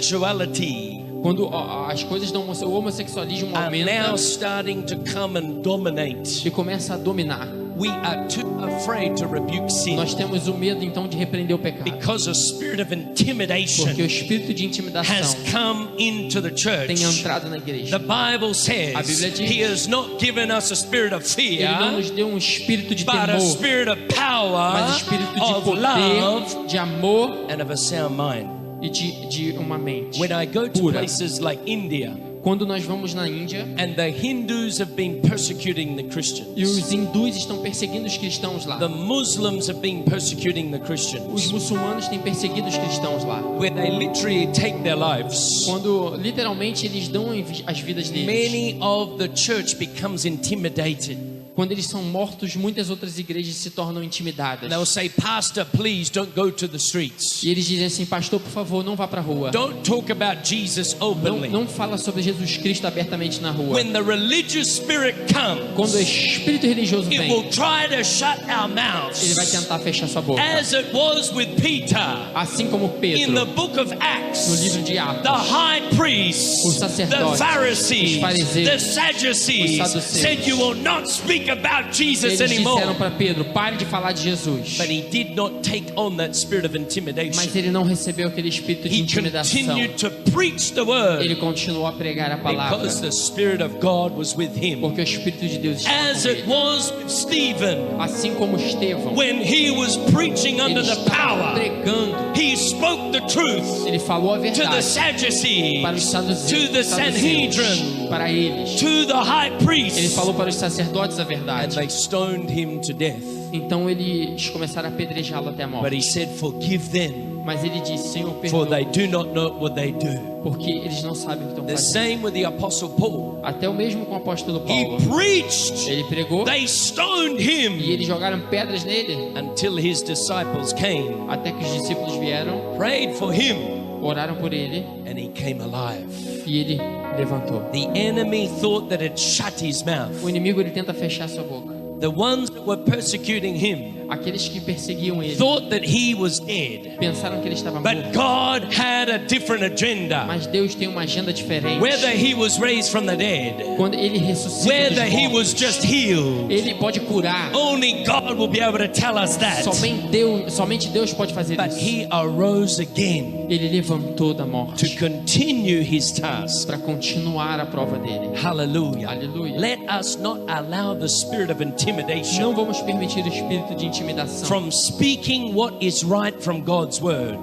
homosexuality Quando as coisas o homossexualismo are aumenta now starting to come and dominate. e começa a dominar, We are too afraid to rebuke sin nós temos o medo então de repreender o pecado, because a spirit of porque o intimidation espírito de intimidação has come into the church. tem entrado na igreja. The Bible A says Bíblia diz, He has not given us a spirit of Ele não fear, nos deu um espírito de but a temor, spirit of mas power, espírito de of love, poder, de amor and of a sound mind. e de uma mente When I go to pura. places like India, Quando nós vamos na Índia and the Hindus have been persecuting the e Christians. os hindus estão perseguindo os cristãos lá, The Muslims have been persecuting the os Christians. muçulmanos têm perseguido os cristãos lá, Where they literally take their lives. quando literalmente eles dão as vidas deles. Many of the church becomes intimidated. Quando eles são mortos, muitas outras igrejas se tornam intimidadas. They'll say, Pastor, please don't go to the streets. E eles dizem assim: pastor, por favor, não vá para a rua. Don't talk about Jesus openly. Não fala sobre Jesus Cristo abertamente na rua. When the religious spirit Quando comes, o espírito religioso it will vem, try to shut our ele vai mouths. tentar fechar sua boca. As it was with Peter Assim como in Pedro, the book of no Acts, livro de the Atos, high priests, os the sacerdotes, Pharisees, os fariseus, the os Sadducees saduceus, said, you will not speak about Jesus eles disseram anymore. para Pedro: pare de falar de Jesus. But he did not take on that spirit of intimidation. Mas ele não recebeu aquele espírito de He intimidação. continued to preach the word Ele continuou a pregar a palavra, because the Spirit of God was with him. porque o Espírito de Deus estava As com it ele. was with Stephen, Assim como Estevão, when he was preaching ele under the estava power, pregando, he spoke the truth ele falou a to the verdade para os Sadducees, saduceus, to the Sanhedrin, para eles. to the high Ele priests, falou para os sacerdotes a and verdade. they stoned him to death. Então eles começaram a apedrejá-lo até a But morte. he said, forgive them, Mas ele disse: Senhor, for perdoa, they do not know what they do. porque eles não sabem o que estão The fazendo. same with the Apostle Paul. Até o mesmo com o apóstolo He Paulo. preached, Ele pregou they stoned e him eles jogaram pedras nele, until his disciples came, até que os discípulos vieram, prayed for him, oraram por ele and he came alive. e ele levantou. The enemy thought that it shut his O mouth. inimigo, ele tenta fechar sua boca. The ones that were persecuting him Aqueles que perseguiam ele thought that he was dead. pensaram que ele estava But morto. God had a different agenda. Mas Deus tem uma agenda diferente. Whether he was raised from the dead, Quando ele ressuscita whether dos he mortos, was just healed, ele pode curar. only God will be able to tell us that. Somente Deus pode fazer But isso. he arose again Ele levantou da morte to continue his task. para continuar a prova dele. Hallelujah. Aleluia. Let us not allow the spirit of Não intimidation vamos permitir o espírito de intimidação from speaking what is right from God's word.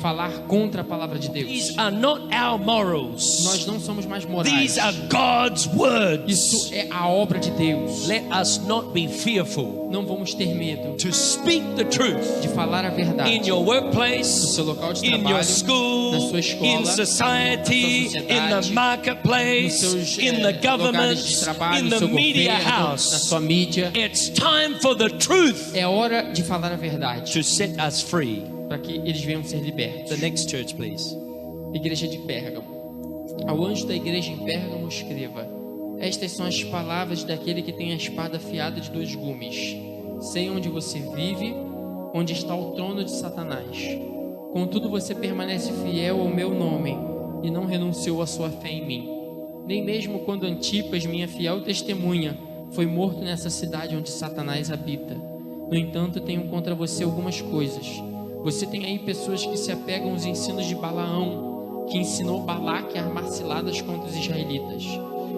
falar contra a palavra de Deus. These are not our Nós morals. não somos mais morais. These are God's words. Isso é a obra de Deus. Let us not be fearful Não vamos ter medo to speak the truth de falar a verdade in your no workplace, seu local de in your trabalho, school, na sua escola, in society, na sua in the sociedade, marketplace, nos seus in the government, lugares de trabalho, in no the seu media governo, na house. sua mídia. It's time for the truth É hora de falar a verdade to set us free. para que eles venham ser libertos. The next church, please. Igreja de Pérgamo. Ao anjo da igreja em Pérgamo escreva: estas são as palavras daquele que tem a espada afiada de 2 gumes. Sei onde você vive, onde está o trono de Satanás. Contudo, você permanece fiel ao meu nome e não renunciou à sua fé em mim. Nem mesmo quando Antipas, minha fiel testemunha, foi morto nessa cidade onde Satanás habita. No entanto, tenho contra você algumas coisas. Você tem aí pessoas que se apegam aos ensinos de Balaão, que ensinou Balaque a armar ciladas contra os israelitas,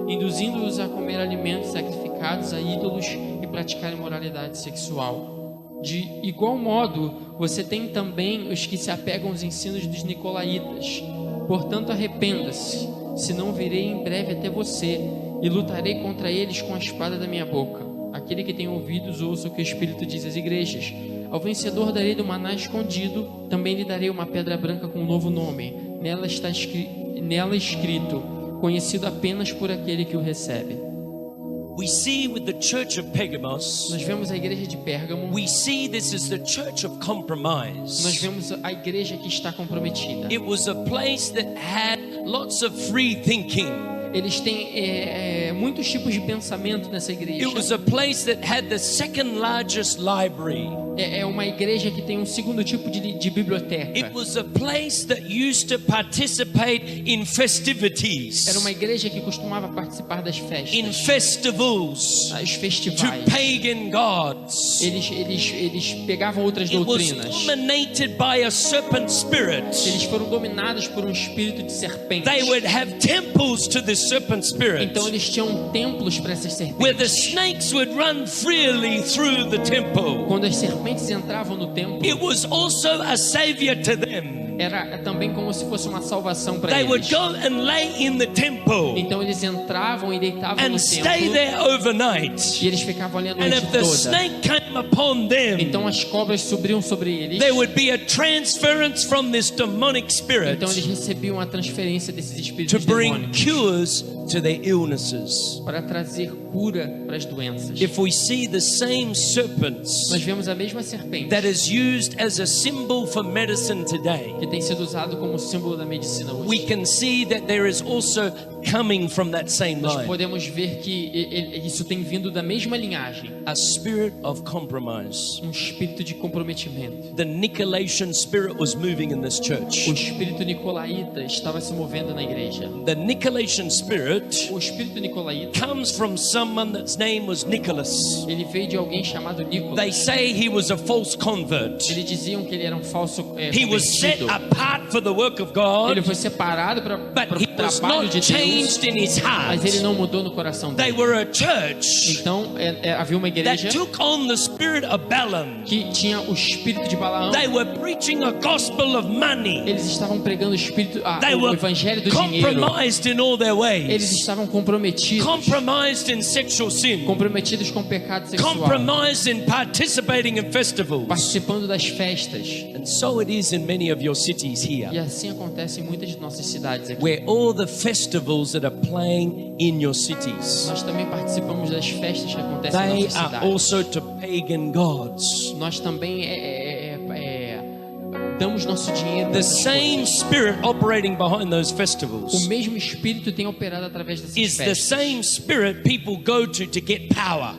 induzindo-os a comer alimentos sacrificados a ídolos e praticar imoralidade sexual. De igual modo, você tem também os que se apegam aos ensinos dos nicolaítas. Portanto, arrependa-se, senão virei em breve até você e lutarei contra eles com a espada da minha boca. Aquele que tem ouvidos, ouça o que o Espírito diz às igrejas. Ao vencedor darei do maná escondido, também lhe darei uma pedra branca com um novo nome. Nela está escrito, conhecido apenas por aquele que o recebe. We see with the church of Pergamos, Nós vemos a igreja de Pérgamo, we see this is the church of nós compromise. vemos a igreja que está comprometida. It was a place that had lots of free thinking. Eles têm muitos tipos de pensamento nessa igreja. It was a place that had the second largest library. É uma igreja que tem um segundo tipo de biblioteca. It was a place that used to participate in festivities, Era uma igreja que costumava participar das festas, in festivals, os to festivais. pagan gods. Eles pegavam outras It was doutrinas. dominated by a serpent spirit. Eles foram dominados por um espírito de serpente. They would have temples to this serpent spirits, Então eles tinham templos para essas where the serpentes. snakes would run freely through the temple. Quando as serpentes entravam no templo, It was also a savior to them. era também como se fosse uma salvação para They would eles. go and lay in the temple Então eles entravam e deitavam and no stay templo there overnight. e eles ficavam ali a And noite if the toda. snake came upon them, Então as cobras subiam sobre eles. there would be a transference from this demonic spirit Então eles recebiam a transferência desses to espíritos bring demônicos cures to their illnesses. para trazer cura para as doenças. If we see the same serpents Nós vemos a mesma serpente that is used as a symbol for medicine today, que tem sido usado como símbolo da medicina we hoje. can see that there is also coming from that same Nós line podemos ver que isso tem vindo da mesma linhagem, a spirit of compromise. um espírito de comprometimento. The Nicolaitan spirit was moving in this O church. espírito nicolaíta estava se movendo na igreja. The Nicolaitan spirit O espírito nicolaíta, comes from someone that's name was Nicholas. ele veio de alguém chamado They Nicolas. say he was a false convert. Eles diziam que ele era um falso He was set convertido. apart for the work of Ele God, foi separado para but o he was trabalho not de Deus, changed in his heart. mas ele não mudou no coração They dele. were a church Então havia uma igreja that took on the spirit of Balaam. que tinha o espírito de Balaão. They were preaching a gospel of money. Eles estavam pregando o They o were evangelho do dinheiro. compromised in all their Eles ways. estavam comprometidos, Compromised in sexual sin. comprometidos com o pecado sexual, Compromised in participating in festivals. participando das festas. And so it is in many of your cities E here, assim acontece em muitas de nossas cidades aqui. where all the festivals that are playing in your cities, Nós também participamos das festas que acontecem em they nossas are cidades. also to pagan gods. Nós também damos nosso dinheiro para The essas same coisas. spirit operating behind those O festivals mesmo espírito tem operado através dessas is the festas. same spirit people go to get power,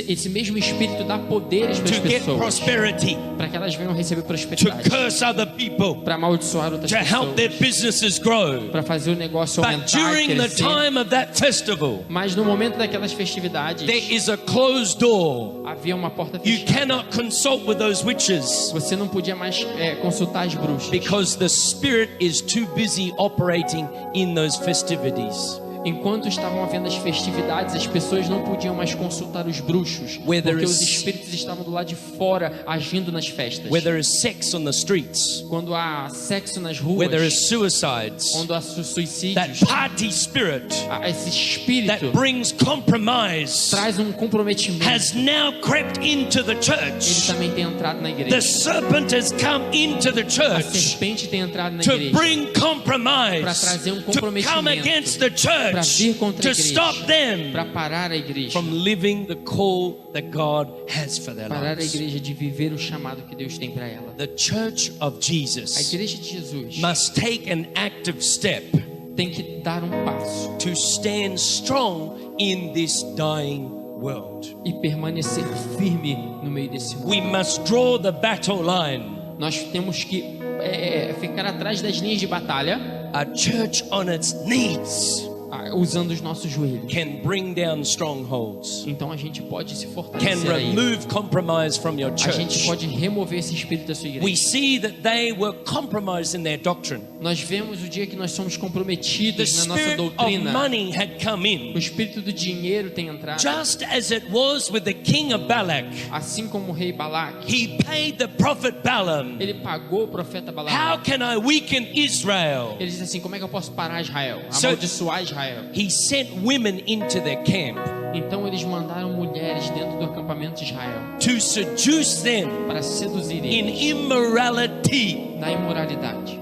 Esse mesmo espírito dá poderes para as to get pessoas, prosperity, para que elas venham receber to prosperidade, curse other people, para amaldiçoar outras to help their pessoas, businesses grow. para fazer o negócio But aumentar, during the crescer. time of that festival, Mas no momento daquelas festividades, there is a closed door. havia uma porta You fechada. cannot consult with those witches Você não podia mais consultar as bruxas, because the spirit is too busy operating in those festivities. enquanto estavam havendo as festividades, as pessoas não podiam mais consultar os bruxos, Where there porque is- os espíritos estavam do lado de fora agindo nas festas. Where there is sex on the streets, Quando há sexo nas where there ruas, is suicides, quando há that suicídios, party spirit esse that espírito brings compromise traz um comprometimento. has now crept into the Ele church. também tem entrado na The igreja. serpent has come into the A church serpente tem entrado na to igreja bring compromise, para trazer to come comprometimento, against the para church, vir contra a to stop igreja, them para parar a igreja, from living the call that God has for their parar a lives. igreja de viver o chamado que Deus tem para ela. The church of A Jesus igreja de Jesus must take an active step tem que dar um passo to stand strong in this dying world. e permanecer firme no meio desse mundo. We must draw the battle line. Nós temos que ficar atrás das linhas de batalha, A church on its knees usando os nossos joelhos. can bring down strongholds, Então a gente pode se can fortalecer aí. remove compromise from your A gente church. pode remover esse espírito da sua We igreja. see that they were compromised in their doctrine. Nós vemos o dia que nós somos The comprometidos na nossa spirit of doutrina. money had come O in, espírito do dinheiro tem entrado. just as it was with the king of Balak. Assim como o rei Balaque, He paid the prophet Balaam. ele pagou o profeta How Balaão. can I weaken Israel? Ele diz assim: como é que eu posso parar Israel? So- Amaldiçoar Israel. He sent women into their camp Então eles mandaram mulheres dentro do acampamento de Israel to seduce them para seduzir in eles immorality, na imoralidade.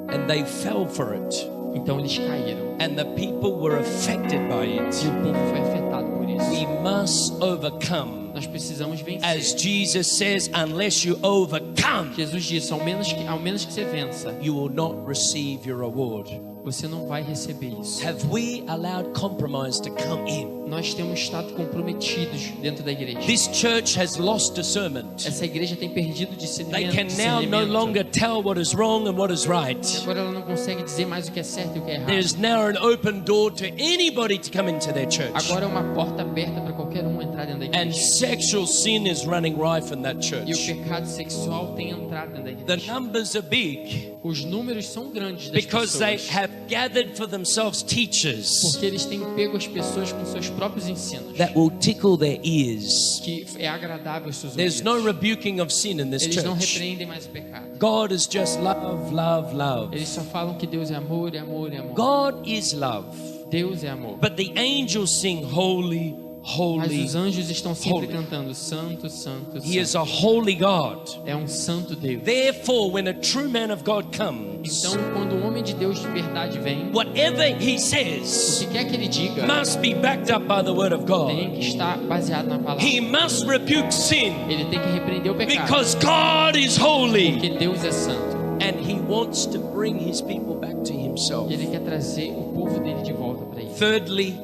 and they fell for it. Então eles caíram And the people were affected by e it. o povo foi afetado por We isso. must overcome. Nós precisamos vencer. As Jesus says, unless you overcome, Jesus disse: ao menos que você vença, you will not receive your reward. você não vai receber isso. Have we allowed compromise to come in? Nós temos estado comprometidos dentro da igreja. This church has lost discernment. Essa igreja tem perdido They discernimento. can now no longer tell what is wrong and what is right. Agora ela não consegue dizer mais o que é certo e o que é errado. There's now an open door to anybody to come into their church. Agora é uma porta aberta para qualquer um entrar dentro da And igreja. sexual sin is running rife in that E o church. pecado sexual tem entrado dentro da The igreja. numbers are big Os números são grandes das because they pessoas. have have gathered for themselves teachers porque eles têm pego as pessoas com seus próprios ensinos, that will tickle their ears. que é agradável aos seus There's no ouvidos. rebuking of sin in this Eles não church. repreendem mais o pecado. God is just love, love, love. Eles só falam que Deus é amor, é amor, é amor. God is love. Deus é amor. But the angels sing holy, Mas holy. os anjos estão sempre holy. cantando Santo, Santo, He is Santo. a holy God. É um santo Deus. Therefore, when a true man of God comes, Então, quando o homem de Deus de verdade vem, whatever he o says que quer que ele diga must be backed up by the word of God. tem que estar baseado na palavra. He must rebuke sin Ele tem que repreender o pecado, because God is holy. porque Deus é santo. And he wants to bring his people back to himself. E ele quer trazer o povo dele de volta para ele. Thirdly,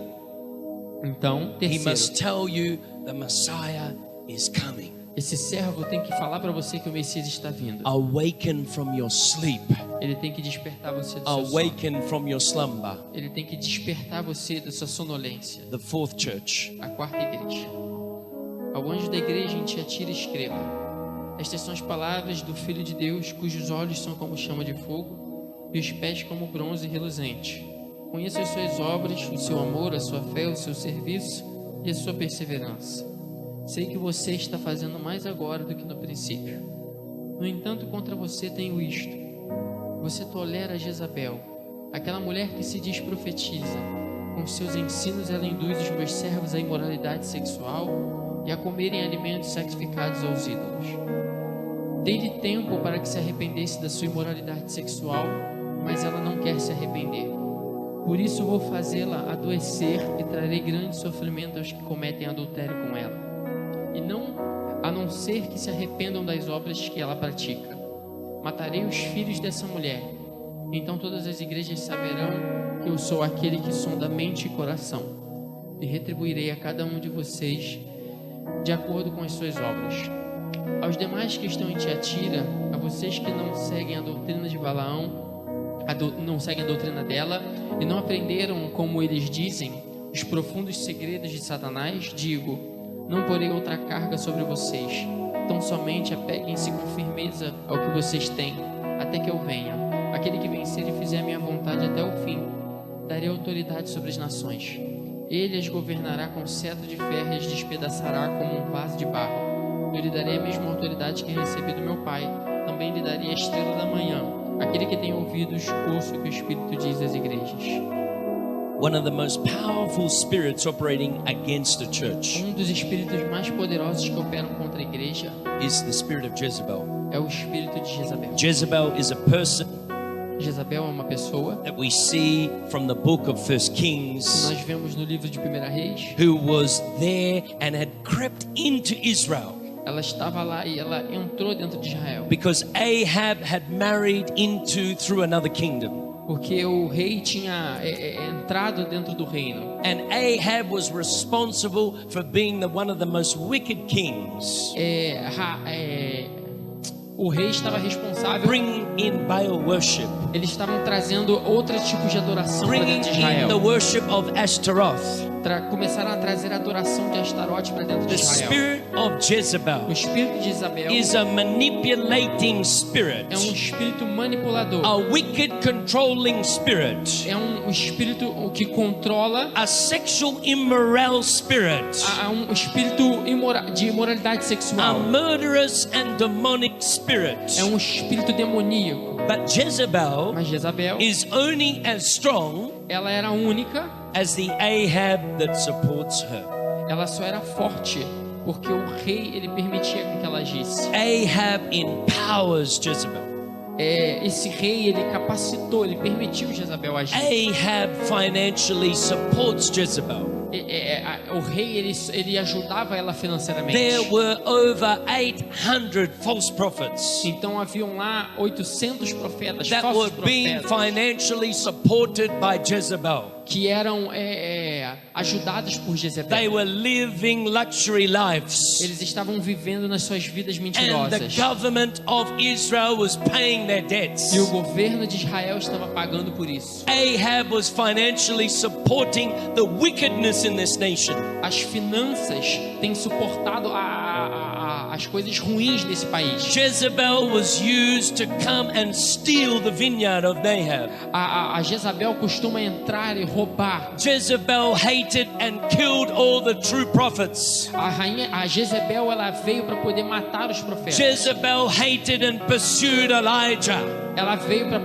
Então, he terceiro, must tell you the Messiah is coming. esse servo tem que falar para você que o Messias está vindo. Awaken from your sleep. Ele tem que despertar você do seu sono. Awaken from your slumber. Ele tem que despertar você da sua sonolência. The fourth church. A quarta igreja. Ao anjo da igreja em Tiatira escreva: estas são as palavras do Filho de Deus, cujos olhos são como chama de fogo e os pés como bronze reluzente. Conheço as suas obras, o seu amor, a sua fé, o seu serviço e a sua perseverança. Sei que você está fazendo mais agora do que no princípio. No entanto, contra você tenho isto: você tolera Jezabel, aquela mulher que se diz profetiza. Com seus ensinos ela induz os meus servos à imoralidade sexual e a comerem alimentos sacrificados aos ídolos. Dei-lhe tempo para que se arrependesse da sua imoralidade sexual, mas ela não quer se arrepender. Por isso vou fazê-la adoecer e trarei grande sofrimento aos que cometem adultério com ela, a não ser que se arrependam das obras que ela pratica. Matarei os filhos dessa mulher. Então todas as igrejas saberão que eu sou aquele que sonda mente e coração, e retribuirei a cada um de vocês de acordo com as suas obras. Aos demais que estão em Tiatira, a vocês que não seguem a doutrina de Balaão, não seguem a doutrina dela e não aprenderam, como eles dizem, os profundos segredos de Satanás, digo: não porei outra carga sobre vocês, tão somente apeguem-se com firmeza ao que vocês têm, até que eu venha. Aquele que vencer e fizer a minha vontade até o fim, darei autoridade sobre as nações. Ele as governará com cetro de ferro e as despedaçará como um vaso de barro. Eu lhe darei a mesma autoridade que recebi do meu Pai. Também lhe darei a estrela da manhã. Aquele que tem ouvidos, ouça o que o Espírito diz às igrejas. One of the most powerful spirits operating against the church Um dos espíritos mais poderosos que operam contra a igreja is the spirit of Jezebel. é o espírito de Jezabel. Jezebel is a person Jezabel é uma pessoa that we see from the book of First que Kings nós vemos no livro de 1 Reis. who was there and had crept into Israel Ela estava lá e ela entrou dentro de Israel, because Ahab had married into through another kingdom. porque o rei tinha entrado dentro do reino. And Ahab was responsible for being one of the most wicked kings. O rei estava responsável. Bringing in Baal worship. Eles estavam trazendo outro tipo de adoração para Bringing dentro de in the Israel. worship of Ashtaroth. Começaram a trazer a adoração de Astarote para dentro de The Israel. spirit of O Jezebel espírito de Isabel is a manipulating spirit. é um espírito manipulador. A wicked controlling spirit. É um espírito que controla. A sexual immoral spirit. Um espírito de imoralidade A sexual. murderous and demonic spirit. É um espírito demoníaco. But Jezebel Mas Jezabel, is only as strong ela era única. as the Ahab that supports her. Ela só era forte porque o rei ele permitia com que ela agisse. Ahab empowers Jezebel. Esse rei ele capacitou, ele permitiu Jezabel agir. Ahab financially supports Jezebel. O rei ele ajudava ela financeiramente. There were over 800 false prophets Então haviam lá 800 profetas, that were falsos being profetas, financially supported by Jezebel. que eram ajudados por They Jezebel. were living luxury lives. Eles estavam vivendo nas suas vidas And the mentirosas. government of Israel was paying their debts. E o governo de Israel estava pagando por isso. Ahab was financially supporting the wickedness in this nation. As finanças têm suportado as coisas ruins desse país. Jezebel was used to come and steal the vineyard of Nahab. A Jezabel costuma entrar e roubar. Jezebel hated and killed all the true prophets. A Jezebel, ela veio para poder matar os profetas. Jezebel hated and pursued Elijah. Ela veio para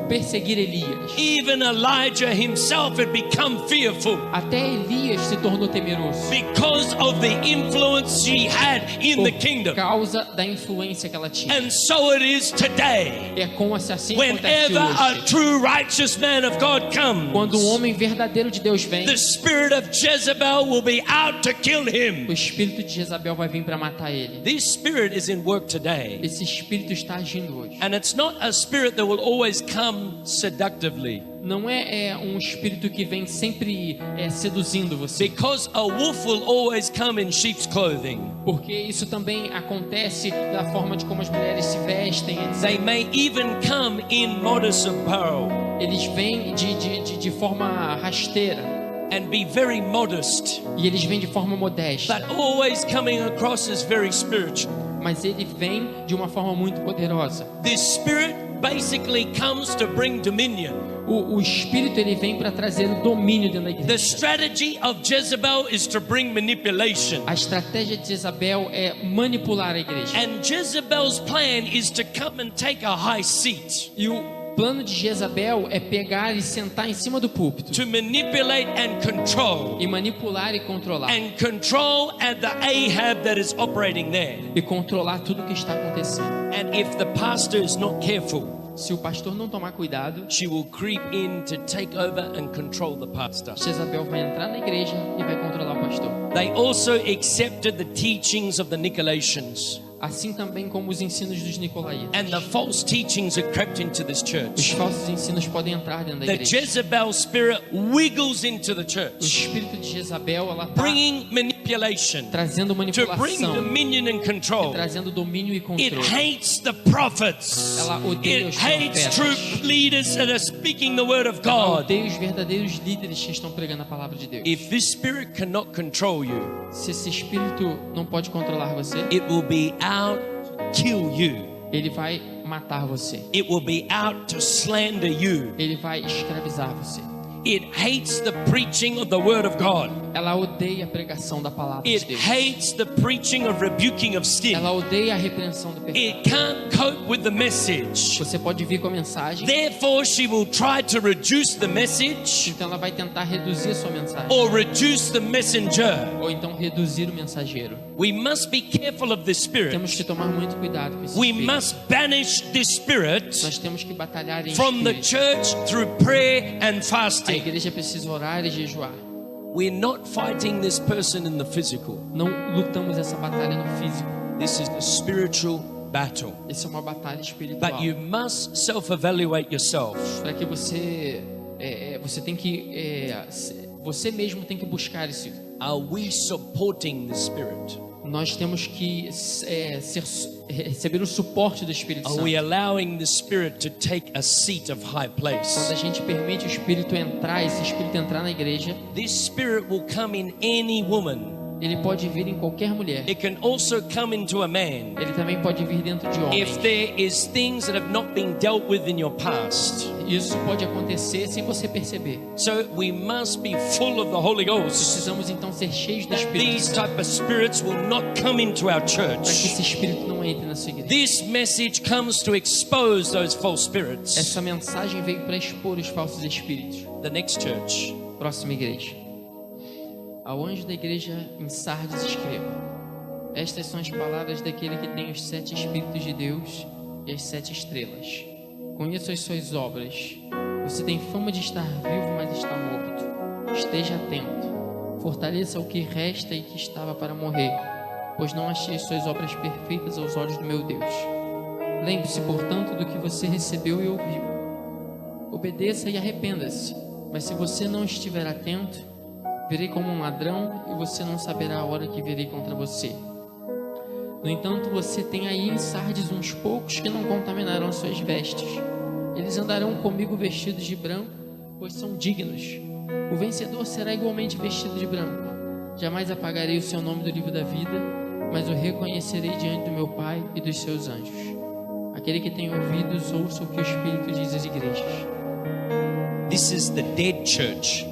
perseguir Elias. Even Elijah himself had become fearful Até Elias se tornou temeroso because of the influence she had in the kingdom. por causa da influência que ela tinha. And so it is today. É como assim acontece Whenever a hoje. true righteous man of God comes, Quando um homem verdadeiro de Deus vem, the spirit of Jezebel will be out to kill him. o espírito de Jezabel vai vir para matar ele. This spirit is in work today. Esse espírito está agindo hoje. And it's not a spirit that will always come seductively. Não é um espírito que vem sempre seduzindo você. Because a wolf will always come in sheep's clothing. Porque isso também acontece da forma de como as mulheres se vestem. They may even come in modest apparel Eles vêm de forma rasteira. and be very modest, E eles vêm de forma modesta. but always coming across as very spiritual. Mas ele vem de uma forma muito poderosa. This spirit basically comes to bring dominion. O espírito, ele vem para trazer o domínio dentro da The igreja. strategy of Jezebel is to bring manipulation. A estratégia de Jezabel é manipular a igreja. And Jezebel's plan is to come and take a high seat, E o plano de Jezabel é pegar e sentar em cima do púlpito to manipulate and control. e manipular e controlar. And control at the Ahab that is operating there. E controlar tudo o que está acontecendo. And if the pastor is not careful, Se o pastor não tomar cuidado, she will creep in to take over and control the pastor. Jezabel vai entrar na igreja e vai controlar o pastor. They also accepted the teachings of the Nicolaitans, Assim também como os ensinos dos nicolaítas. and the false teachings that crept into this Os church. falsos ensinos podem entrar dentro da The igreja. Jezebel spirit wiggles into the O church, espírito de Jezabel, ela está bringing manipulation trazendo to bring manipulação, dominion and control. trazendo domínio e It controle. hates the prophets. Ela odeia It os hates profetas. true leaders that are speaking the word of Ela God. odeia os verdadeiros líderes que estão pregando a palavra de Deus. If this spirit cannot control you, Se esse espírito não pode controlar você, it will be out to kill you. ele vai matar você. It will be out to slander you. Ele vai escravizar você. It hates the preaching of the word of God. Ela odeia a pregação da palavra de It Deus. hates the preaching of rebuking of sin. Ela odeia a repreensão do pecado. It can't cope with the message. Você pode vir com a mensagem, Therefore, she will try to reduce the message então ela vai tentar reduzir a sua mensagem. or reduce the messenger. Ou então reduzir o mensageiro. We must be careful of this spirit. Temos que tomar muito cuidado com esse We espírito. must banish this spirit Nós temos que batalhar em from the espírito. church through prayer and A fasting. igreja precisa orar e jejuar. We're not fighting this person in the physical. Não lutamos essa batalha no físico. This is a spiritual battle. Essa é uma batalha espiritual. But you must self-evaluate yourself. Para que você você tem que você mesmo tem que buscar isso. Are we supporting the spirit? Nós temos que receber o suporte do Espírito Are Santo. we allowing the spirit to take a seat of high Quando place? a gente permite o Espírito entrar, esse Espírito entrar na igreja, This spirit will come in any woman. ele pode vir em qualquer mulher. It can also come into a man. Ele também pode vir dentro de homens. If there is things that have not been dealt with in your past. Isso pode acontecer sem você perceber. So we must be full of the Holy Ghost. Precisamos então ser cheios do Espírito These Santo, type of spirits will not come into our para que church. esse Espírito não entre na sua igreja. This message comes to expose those false spirits. Essa mensagem veio para expor os falsos espíritos. The next church. Próxima igreja. Ao anjo da igreja em Sardes escreva: estas são as palavras daquele que tem os 7 Espíritos de Deus e as 7 estrelas. Conheço as suas obras. Você tem fama de estar vivo, mas está morto. Esteja atento. Fortaleça o que resta e que estava para morrer, pois não achei as suas obras perfeitas aos olhos do meu Deus. Lembre-se, portanto, do que você recebeu e ouviu. Obedeça e arrependa-se. Mas se você não estiver atento, virei como um ladrão e você não saberá a hora que virei contra você. No entanto, você tem aí em Sardes uns poucos que não contaminaram as suas vestes. Eles andarão comigo vestidos de branco, pois são dignos. O vencedor será igualmente vestido de branco. Jamais apagarei o seu nome do livro da vida, mas o reconhecerei diante do meu Pai e dos seus anjos. Aquele que tem ouvidos, ouça o que o Espírito diz às igrejas. This is the dead church.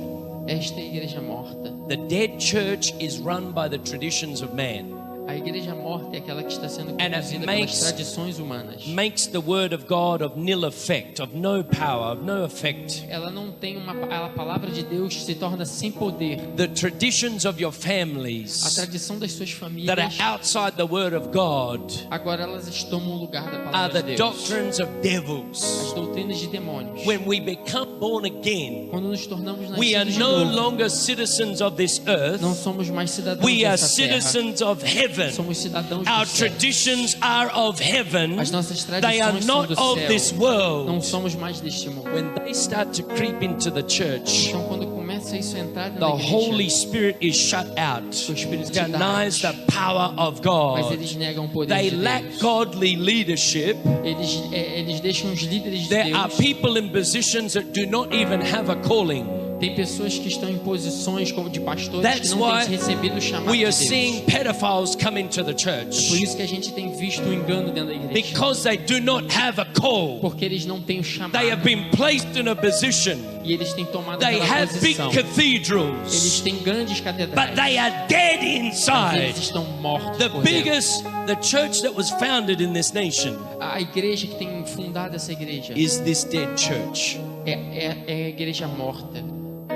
Esta é a igreja morta. The dead church is run by the traditions of man. A igreja morta é aquela que está sendo And it conduzida makes- pelas tradições humanas. Makes the word of God of nil effect, of no power, of no effect. Ela não tem a palavra de Deus se torna sem poder. The traditions of your A families tradição das suas that famílias, are outside the word of God agora elas tomam o lugar da are palavra the de Deus. doctrines of As devils. doutrinas de demônios. When we become born again, Quando nos tornamos we are nascidos de no novo, longer citizens of this earth. não somos mais cidadãos We are dessa terra. citizens of heaven. Somos cidadãos Our do céu. traditions are of heaven. As nossas They are tradições são not do of céu. this Não world. somos mais deste mundo. When they start to creep into the church, Então quando começa isso a entrar the na Holy igreja, Spirit is shut out. o Espírito de Denies the Deus, power of mas God. eles negam o poder They de lack Deus. godly leadership. Eles deixam os líderes de There are Deus. people in positions that do not even have a calling. Tem pessoas que estão em posições como de pastores que That's não why têm recebido o chamado we de are Deus. seeing pedophiles come into the Por church isso que a gente tem visto o engano dentro da igreja. because they do not have a call. Porque eles não têm o chamado. They have been placed in a position. E eles têm tomado They aquela have big posição. Eles cathedrals, têm grandes but catedrais. they are dead Mas inside. eles estão mortos The por dentro. biggest, the church that was founded in this nation A igreja que tem fundado essa igreja is this dead church. é a igreja morta.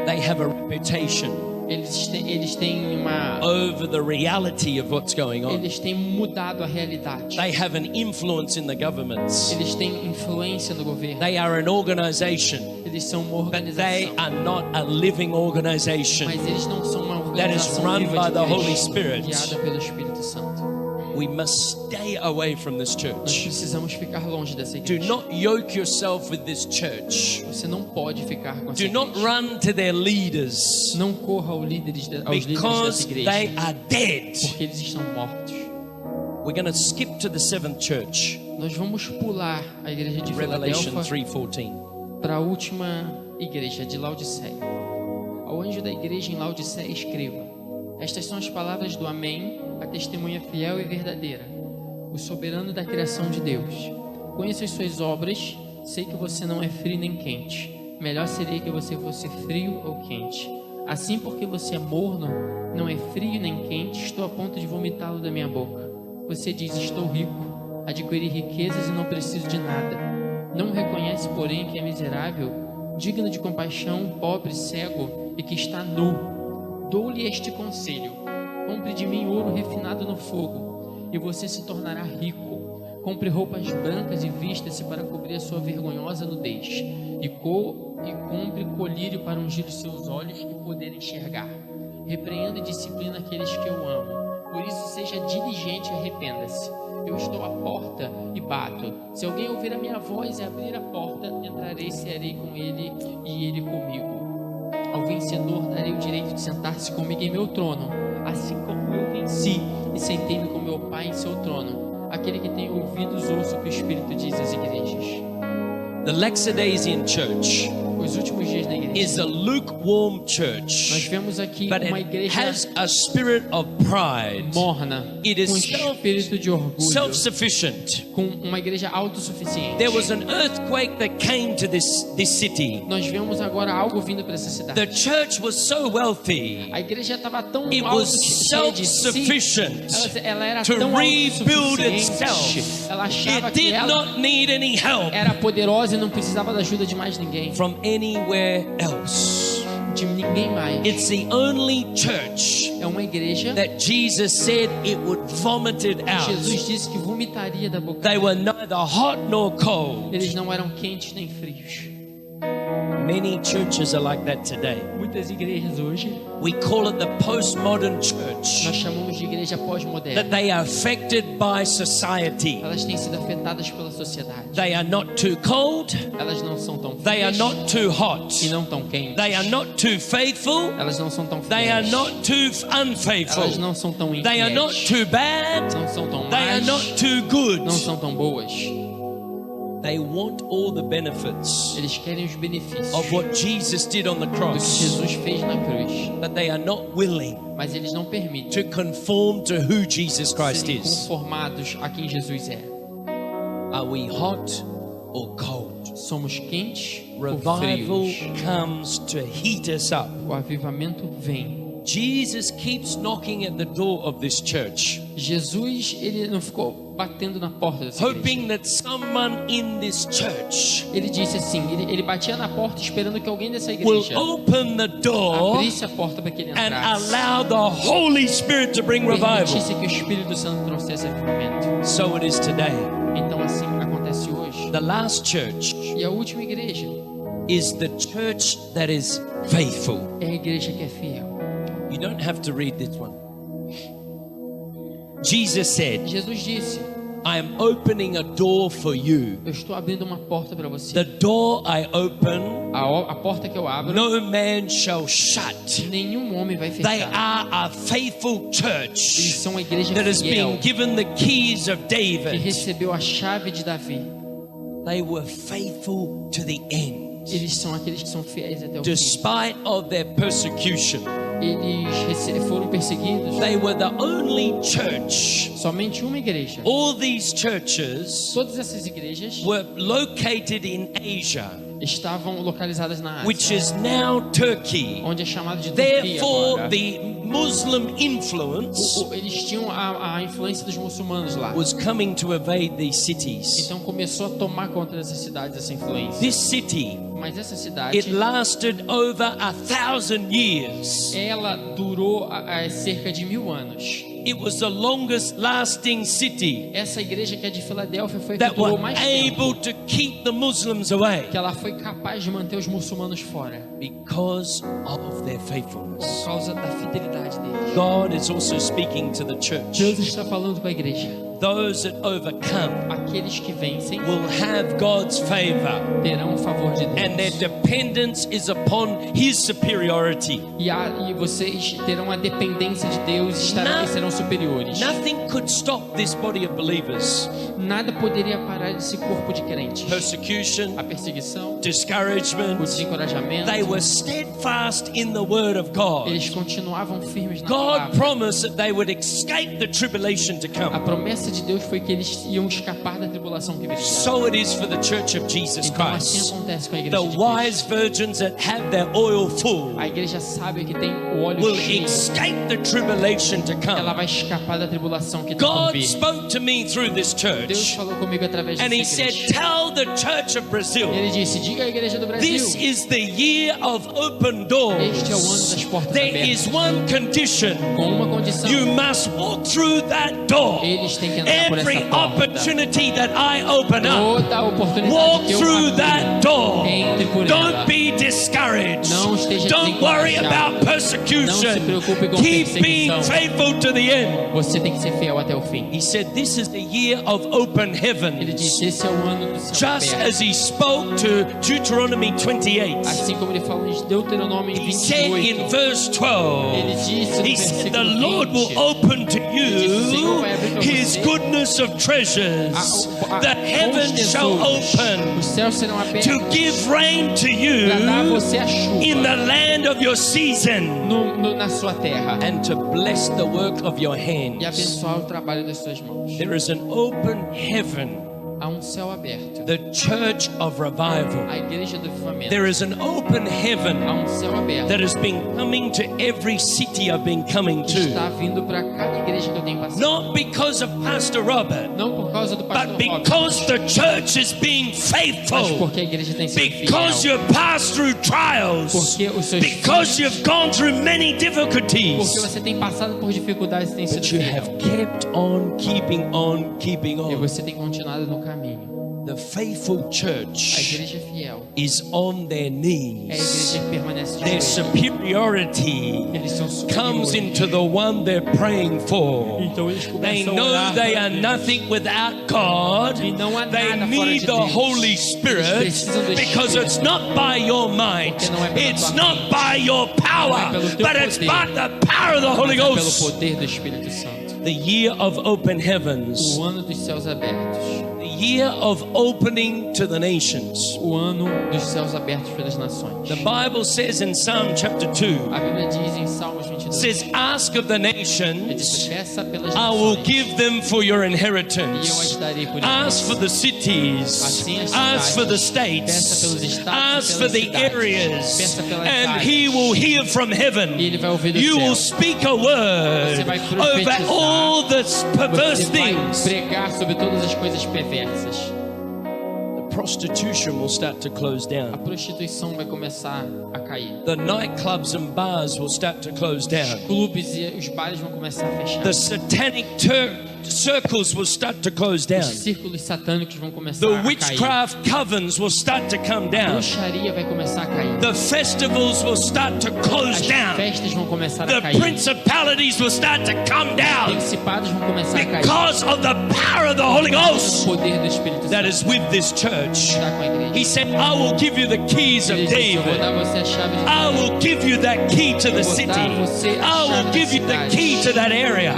They have a reputation Eles têm uma... over the reality of what's going on. Eles têm mudado a realidade. They have an influence in the governments. Eles têm influência no governo. They are an organization, Eles são uma but they organização. are not a living organization. Mas eles não são uma That is organização run viva by de the Deus, Holy Spirit. guiada pelo Espírito Santo. We must stay away from this Nós church. precisamos ficar longe dessa Do igreja. not yoke yourself with this church. Você não pode ficar com essa Do not igreja. run to their leaders Não corra aos líderes dessa because igreja, they are dead. porque eles estão mortos. We're going to skip to the seventh church, Nós vamos pular a igreja de Revelation Filadélfia 3:14. para a última igreja de Laodiceia. Ao anjo da igreja em Laodiceia escreva: estas são as palavras do Amém, a testemunha fiel e verdadeira, o soberano da criação de Deus. Conheço as suas obras, sei que você não é frio nem quente. Melhor seria que você fosse frio ou quente. Assim, porque você é morno, não é frio nem quente, estou a ponto de vomitá-lo da minha boca. Você diz: estou rico, adquiri riquezas e não preciso de nada. Não reconhece, porém, que é miserável, digno de compaixão, pobre, cego e que está nu. Dou-lhe este conselho: compre de mim ouro refinado no fogo, e você se tornará rico. Compre roupas brancas e vista-se para cobrir a sua vergonhosa nudez, e compre colírio para ungir os seus olhos e poder enxergar. Repreenda e disciplina aqueles que eu amo. Por isso, seja diligente e arrependa-se. Eu estou à porta e bato. Se alguém ouvir a minha voz e abrir a porta, entrarei e cearei com ele e ele comigo. Ao vencedor darei o direito de sentar-se comigo em meu trono, assim como eu venci e sentei-me com meu Pai em seu trono. Aquele que tem ouvidos, ouça o que o Espírito diz às igrejas. The Laodicean church Os últimos dias da igreja. is a lukewarm Nós church, vemos aqui but uma it igreja has a spirit of pride, morna, It is com espírito de orgulho, self-sufficient. com uma igreja autossuficiente. There was an earthquake that came to this city. Nós vemos agora algo vindo para essa cidade. The church was so wealthy, A igreja estava tão it was cheia de si, self-sufficient ela era to tão rebuild autossuficiente, itself. ela achava It que did ela not need any help era poderosa e não precisava da ajuda de mais ninguém, from anywhere else. de ninguém mais. It's the only church É uma igreja that Jesus said it would vomit it que out. Jesus disse que vomitaria da boca They dela. were neither hot nor cold. Eles não eram quentes nem frios. Many churches are like that today. Muitas igrejas hoje We call it the postmodern church. nós chamamos de igreja That pós-moderna. they are affected by society. Elas têm sido afetadas pela sociedade. They are not too cold. Elas não são tão They are frias not too hot. e não tão quentes. They are not too faithful. Elas não são tão They are fiéis. not too Elas unfaithful. não são tão They are not infiéis. too bad. Não são tão They are más. not too good. Não são tão boas. They want all the benefits Eles querem os benefícios of what Jesus did on the do que cross, Jesus fez na cruz, but they are not willing mas eles não permitem to conform to who Jesus Christ serem is. conformados a quem Jesus é. Are we hot or cold? Somos quentes ou Revival frios? comes to heat us up. O avivamento vem. Jesus keeps knocking at the door of this church, Jesus, ele não ficou batendo na porta dessa igreja. hoping that someone in this church Ele disse assim, ele batia na porta esperando que alguém dessa will igreja open the door abrisse a porta para que ele and entrasse. allow the Holy Spirit to bring revival. Permitisse que o Espírito Santo trouxesse avivamento. So it is today. Então assim acontece hoje. The last church E a última igreja is the church that is faithful. é a igreja que é fiel. You don't have to read this one. Jesus said, Jesus disse, I am opening a door for you. eu estou abrindo uma porta para você. The door I open, A porta que eu abro, no man shall shut. nenhum homem vai They fechar. are a faithful Eles church são uma igreja that has been fiel given the keys of que David. recebeu a chave de Davi. They were faithful to the end. Eles são aqueles que são fiéis até o fim. Despite of their persecution, Eles foram perseguidos. they were the only church. Somente uma igreja. All these churches Todas essas igrejas were located in Asia, estavam localizadas na which Ásia, is now Turkey. onde é chamado de Turquia Therefore, agora. the Muslim influence Eles tinham a influência dos muçulmanos lá. was coming to invade these cities. Então começou a tomar conta dessas cidades, essa influência. This city, Mas essa cidade, it lasted over 1,000 years. ela durou cerca de 1000 anos. It was the longest lasting city Essa igreja que é de Filadélfia foi a que that durou were mais tempo, able to keep the Muslims away que ela foi capaz de manter os muçulmanos fora, because of their faithfulness. por causa da fidelidade deles. God is also speaking to the church. Deus está falando com a igreja. Those that overcome Aqueles que vencem will have God's favor, terão o favor de and their Deus. dependence is upon His superiority. E vocês terão a dependência de Deus e serão superiores. Nothing could stop this body of believers. Nada poderia parar esse corpo de crentes. Persecution, A perseguição, o discouragement. desencorajamento. They were steadfast in the word of God. Eles continuavam firmes na God palavra. promised that they would escape the tribulation to A come. promessa de Deus foi que eles iam escapar da tribulação que viria. So it is for the church of Jesus Então assim Christ. acontece com a igreja The de Cristo. wise virgins that have their oil full A igreja sábia que tem o óleo will cheio, escape the tribulation to ela come. vai escapar da tribulação que está por God vir. spoke to me through this Deus church, falou comigo através and dessa He said, igreja. tell the church of Brazil, Ele disse, diga à igreja do Brasil, this is the year of open doors. este é o ano das portas There is abertas. one condition. Com uma condição, You must walk through that door. eles têm que entrar por Every essa porta. opportunity that I open up, Toda a oportunidade walk que eu through abro, that door. entre por ela. Don't be discouraged. Não esteja Don't worry desencorajado. about Não se persecution. preocupe com Keep being perseguição. faithful to the end. Você tem que ser fiel até o fim. He said, this is the year of open Ele heavens. disse, esse é o ano do céu Just aberto. as he spoke to Deuteronomy 28. Assim como ele falou em Deuteronômio He said in 28, verse 12, ele disse no he said, the versículo Lord will 20, open to Senhor vai abrir you para his você goodness of treasures. The heavens shall open os céus serão abertos to give rain to para dar a you você a chuva in the land of your season na sua terra and to bless the work of your e hands. abençoar o trabalho das suas mãos. There is an open heaven, Há um céu aberto, the church of revival. a igreja do avivamento. There is an open heaven Há um céu aberto that has been coming to every city I've been coming que to. está vindo para cada igreja que eu tenho passado. Not because of Pastor Robert, Não por causa do pastor but Robert, because the church is being mas faithful. porque a igreja tem sido Because fiel. you've passed through trials. Porque os seus Because filhos, you've gone through many porque difficulties. você tem passado por dificuldades e tem sido But you fiel. have kept on keeping on keeping E on. você tem continuado no caminho. The faithful A church igreja fiel is on their é a knees. igreja que permanece de Their joelhos. superiority Eles são comes superiores. into the one they're praying for. Então eles They começam a know orar they para are Deus. nothing without God. E não há They nada fora need de the Deus. Holy Eles Spirit precisam do because Espírito. it's not by your might, Porque não é pela it's tua not mente. by your Não é power, pelo teu but it's poder. by the power of the Holy Mas é pelo Ghost. poder do Espírito Santo. The year of open heavens. o ano dos céus abertos, The year of opening to the nations. o ano dos céus abertos pelas nações. The Bible says in Psalm chapter 2, A Bíblia diz em Salmos 22, says, ask of the ele nations, diz, peça pelas I will nações, give them for your e eu as inheritance. darei por Ask for herança. the cities, Assim as ask for the cidades, peça pelos states, estados e ask for pelas the cidades, areas, peça pelas and áreas. he will hear from heaven. E ele vai ouvir do You céu. will speak a word Você vai over profetizar. all the perverse Você vai things. pregar sobre todas as coisas perversas. The prostitution will start to close A down. prostituição vai começar a cair. The nightclubs and bars will start to close down. Clubes e os bares vão começar a fechar. The satanic circles will start to close down. Os círculos satânicos vão começar The a cair. witchcraft covens will start to come A down. bruxaria vai começar a cair. The festivals will start to close As down. festas vão começar a The cair. principalities will start to come down Principados vão começar a cair. because of the power of the Holy O Ghost poder do Espírito that Santo is with this church. está com a igreja. He said, I will give you the keys of Ele disse, eu vou David. dar você a chave de I Davi. will give you that key to the city. I will give you the key to that area.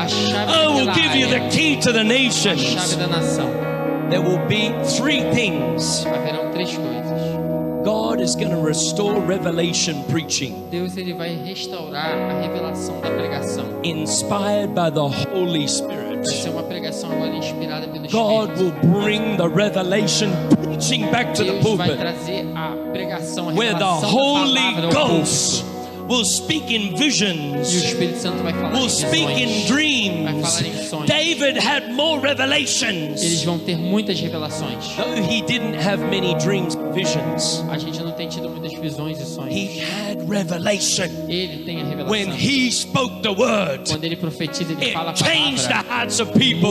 I will give you the key to the A nations. chave da nação. There will be three things. Haverão três coisas. God is going to restore revelation preaching, Deus ele vai restaurar a revelação da pregação. inspired by the Holy Vai Spirit. ser uma pregação agora inspirada pelo God Espírito. will bring the revelation preaching back to the Deus vai pulpit, trazer a pregação, a where the revelação da Holy palavra ao Ghost púlpito. will speak in E o visions, Espírito Santo vai falar will em speak in visões. dreams. Vai falar em sonhos. David had more Eles revelations, vão ter muitas revelações. though he didn't have many dreams and visions. A gente não tem tido muitas visões e sonhos. He had revelation. Ele tem a revelação. When he spoke the word, Quando ele profetiza, ele fala a it changed the palavra. hearts of people.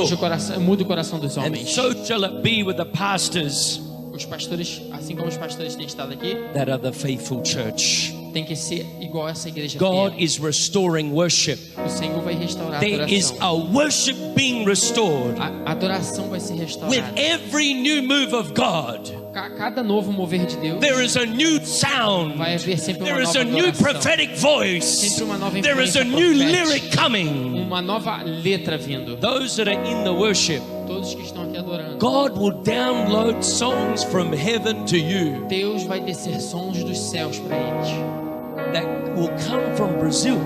Muda o coração dos And homens. so shall it be with the pastors Os pastores, assim como os pastores têm estado aqui, that are the faithful church. tem que ser igual a essa igreja God fiel. is restoring worship. O Senhor vai restaurar a There is adoração. a worship being restored A adoração vai ser with restaurada. every new move of God. Cada novo mover de Deus There is a new sound. vai haver sempre uma There is nova a new adoração. prophetic voice. Sempre uma nova There is a influência new profética. lyric coming. Uma nova letra vindo. Those that are in the worship, Todos que estão aqui adorando. God will download songs from heaven to you Deus vai descer sons dos céus para eles. that will come from Brazil,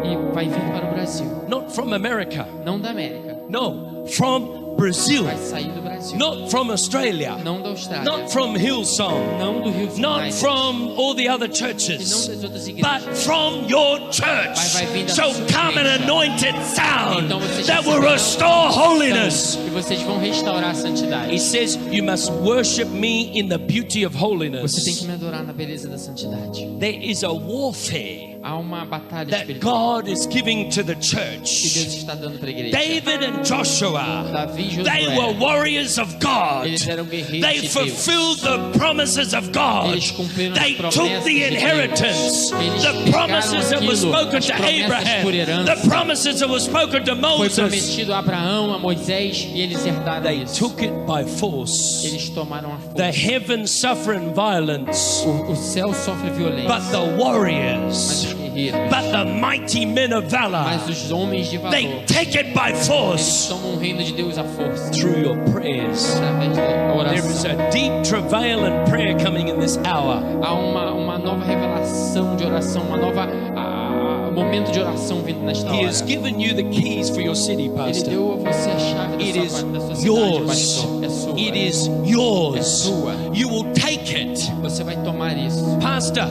E vai vir para o Brasil. not from America. Não da América. No, from Brazil. Vai sair do Brasil. Not from Australia. Não da Austrália. Not from Hillsong. Não do Rio de Not Janeiro. from all the other E não churches. das outras igrejas. But from your church Vai vir da shall sua come an igreja. anointed sound Então vocês that will receberão restore holiness. E vocês vão restaurar a santidade. He says, you must worship me in the beauty of Você tem que holiness. me adorar na beleza da santidade. There is a warfare Há uma batalha that espiritual God is giving to the que church. Deus está dando para a igreja. David and Joshua, Davi e they were Josué, warriors of God. eles eram guerreiros They de Deus. fulfilled the promises of God. Eles cumpriram as They promessas took the de Deus. inheritance, Eles the promises pegaram that were aquilo, spoken as to promessas Abraham, por herança. the promises that were spoken to Foi Moses. prometido a Abraão, a Moisés, e eles herdaram They isso. took it by force. Eles tomaram a The força. heavens suffer in violence, O céu sofre violência, but the mas warriors, os guerreiros, but the mighty men of valor, mas os homens de valor, they take it by eles force tomam o reino de Deus à força, through your prayers. através da There is oração. a deep travail and prayer coming in this hour. Há uma nova revelação de oração, uma nova momento de oração vindo nesta He hora. has given you the keys for your city, Ele Pastor. deu a você a chave It is da sua cidade, yours. pastor. É sua. It is yours. É sua. You will take it. Você vai tomar isso. Pastor,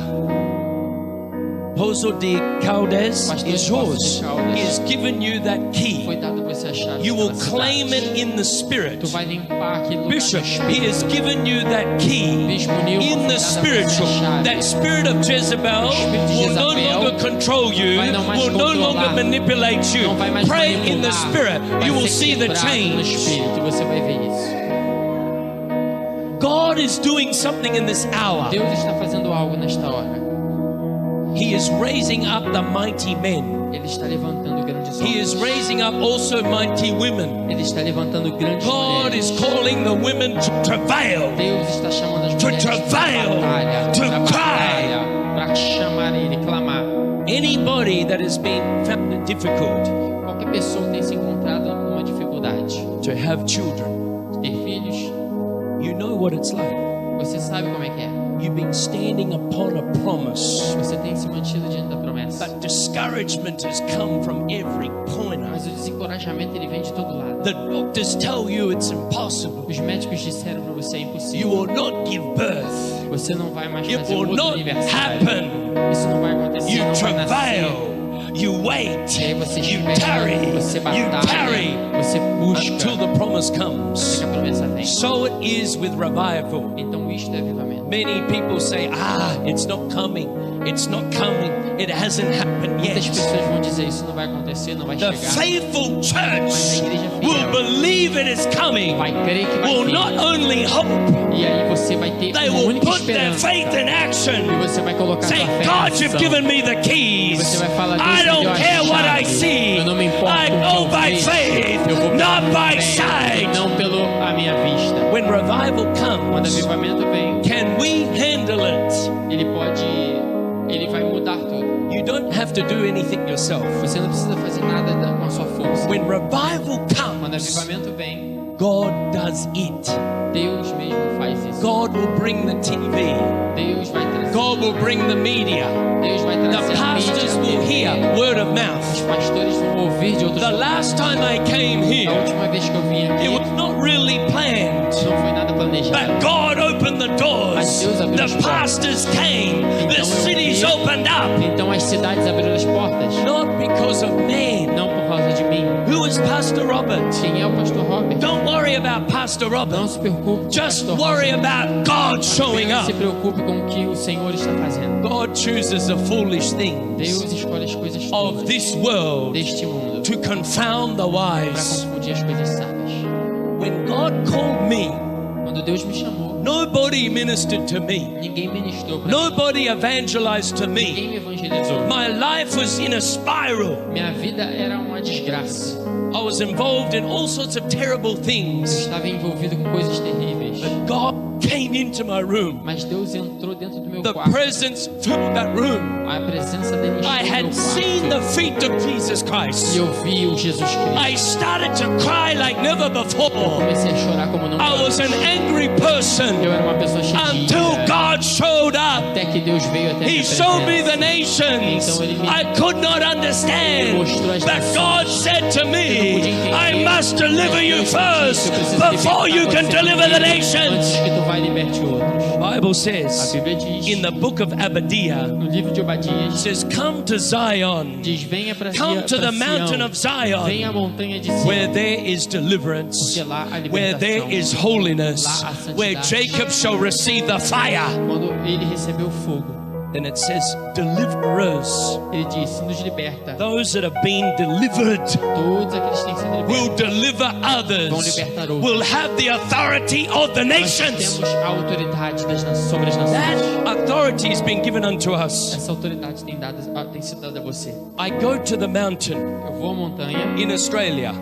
Pozo de Caldes Pastor is Pozo yours. de Caldas. He has given you that key. Foi dado a você a chave. You will daquela claim cidade. it in the Spirit. Tu vai limpar aquele lugar Bishop, do He has Espírito. given you that key Bispo Nilma, in foi the dada a você a spiritual. chave. That spirit of Jezebel Espírito de will no Jezabel longer control you, vai não mais will no longer controlar. manipulate you. Não vai mais Pray in the manipular. Spirit. Vai You will ser see the quebrado no change. Espírito, você vai ver isso. God is doing something in this hour. Deus está fazendo algo nesta hora. He is raising up the mighty men. Ele está levantando grandes He is homens. raising up also mighty women. Ele está levantando grandes God is mulheres. calling the women to travail. Deus está chamando as mulheres travail, para batalha, to para cry. batalha, para chamar Ele, clamar. Anybody that has been found difficult, Qualquer pessoa que tem se encontrado to have children, de ter filhos, you know what it's like. você sabe como é que é. You've been standing upon a promise, Você tem se mantido diante da promessa. but discouragement has come from every corner. Mas o desencorajamento ele vem de todo lado. The doctors tell you it's impossible. Os médicos disseram para você é You impossível. will not give birth. Você não vai mais It fazer will outro not aniversário. happen. Isso não vai acontecer. You Não vai nascer. travail. You wait. E aí você You espera, tarry. você You batalha, tarry você busca until the promise até comes. que a promessa vem. So it is with revival. Então isto é avivamento. Many people say, it's not coming. It's not coming. It hasn't happened Muitas yet. pessoas vão dizer isso não vai acontecer, não vai The chegar. faithful church Mas a igreja will fiel believe it is coming, vai crer que vai will vir. not only hope, E aí você vai ter they uma will única put their esperança. faith in E action. você vai colocar Say, sua fé em God, you've ação. given me the E keys. você vai falar, Deus I me deu don't a care what I chave. see. Eu não me importo I com o que go eu by vejo. faith, Eu vou not pela by fé, sight. não pelo a minha vista. When revival Quando o comes, avivamento vem, can we handle it? ele vai mudar tudo. You don't have to do anything yourself. Você não precisa fazer nada com a sua força. When revival Quando o comes, avivamento vem, God does it. Deus mesmo faz isso. God will bring the TV. Deus vai trazer. God will bring the media. Deus vai The trazer a pastors will mídia. hear word of Os mouth. pastores vão ouvir de outros The lugares. last time I came A here, última vez que eu vim aqui, it was not really planned. não foi nada planejado. But God opened the doors. Mas Deus abriu as The portas. pastors came. Então The eu cities vi. opened up. Então as cidades abriram as portas. Not because of man. Não por causa de mim. Who is Pastor Robert? Quem é o pastor Robert? Don't worry about Pastor Não Robert. se preocupe com o Just pastor worry Robert. about God showing Apenas se up. preocupe com o que o Senhor está fazendo. God chooses the foolish things Deus escolhe as coisas of tolas this world deste mundo to confound the para wise. confundir as coisas sábias. When God called me, Quando Deus me chamou, nobody ministered to me. ninguém ministrou para mim. Nobody evangelized to me. Ninguém me evangelizou. My life was in a spiral. Minha vida era uma desgraça. I was involved in all sorts of terrible Eu things. estava envolvido com coisas terríveis. But God came into my room. Mas Deus entrou dentro do meu The quarto. presence filled that room. A presença dele I encheu had meu seen quarto. the feet of Jesus E Christ. eu vi o Jesus Cristo. I started to cry like never before. Comecei a chorar como nunca I was antes. an angry person Eu era uma pessoa cheia de until ira. God showed up. Até que Deus veio até He minha showed me presença. the nations. Então ele me I could not understand. mostrou as But nações. God said to Eu não me, podia entender. I must deliver Mas you Deus first disse, eu preciso before you libertar can você deliver the primeiro, nations. antes que tu vai e liberte outros. The Bible A says Bíblia diz, in the book of Obadiah, no livro de it Obadias, says, come to Zion, diz, venha para come to the mountain of Sião, venha à Zion, montanha de where Sião, there is deliverance, porque lá há where there libertação. is holiness, Lá há santidade. where Jacob shall receive the fire. Quando ele recebeu fogo, Then it says, deliverers, ele disse, nos liberta. those that have been delivered, Todos aqueles que têm sido will libertos. deliver Vão others, libertar outros. will have the authority of the Nós nations. temos a autoridade sobre as nações. That authority has been given unto us. Essa autoridade tem sido dada a você. I go to the mountain Eu vou à montanha, in Australia.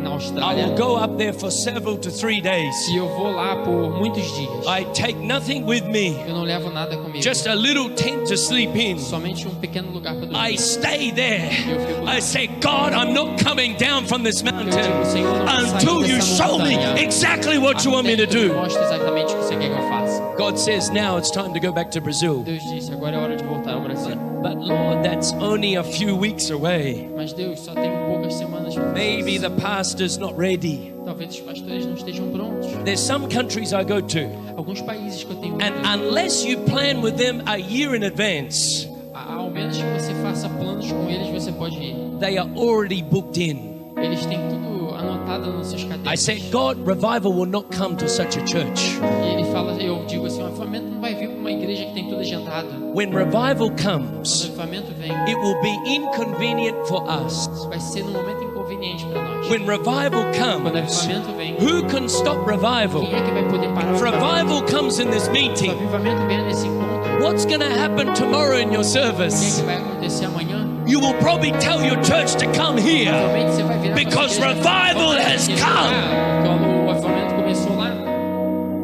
na I Austrália, will go up there for several to 3 days. e eu vou lá por muitos dias. I take nothing with me, Eu não levo nada comigo. just a little tent to sleep in. Somente um pequeno lugar para I dormir. stay there. Eu fico lá. I say, God, I'm not coming down from this Eu mountain digo, Senhor, não vou sair until you dessa show me montanha. exactly what you want me to Até que tu me do. mostre exatamente o que você quer que eu faça. God says, now it's time to go back to Brazil. Deus disse, agora é hora de voltar ao Brasil. But Lord, that's only a few weeks away. Mas Deus, só tenho poucas semanas para Maybe isso. the pastor's not ready. Talvez os pastores não estejam prontos. There's some countries I go to, Alguns países que eu tenho and ido, unless you plan with them a year in advance, ao menos que você faça planos com eles, você pode ir. they are already booked in. Eles têm tudo anotado nas suas I cadeiras. said, God, revival will not come to such a church. E ele fala, eu digo assim, o avivamento não vai vir para uma igreja que tem tudo agendado. When revival Quando comes, o avivamento vem, it will be inconvenient for us. vai ser num momento inconveniente para nós. When revival Quando o comes, avivamento vem, who can stop revival? quem é que vai poder parar If o avivamento? revival comes in this Se o meeting, avivamento vier nesse encontro, what's going to happen tomorrow in your o que é service? que vai acontecer amanhã? You will probably tell your church to come here. Provavelmente você vai virar pra Because sua igreja e falar, revival "Vamos has naquele come." lugar, porque o avivamento começou lá.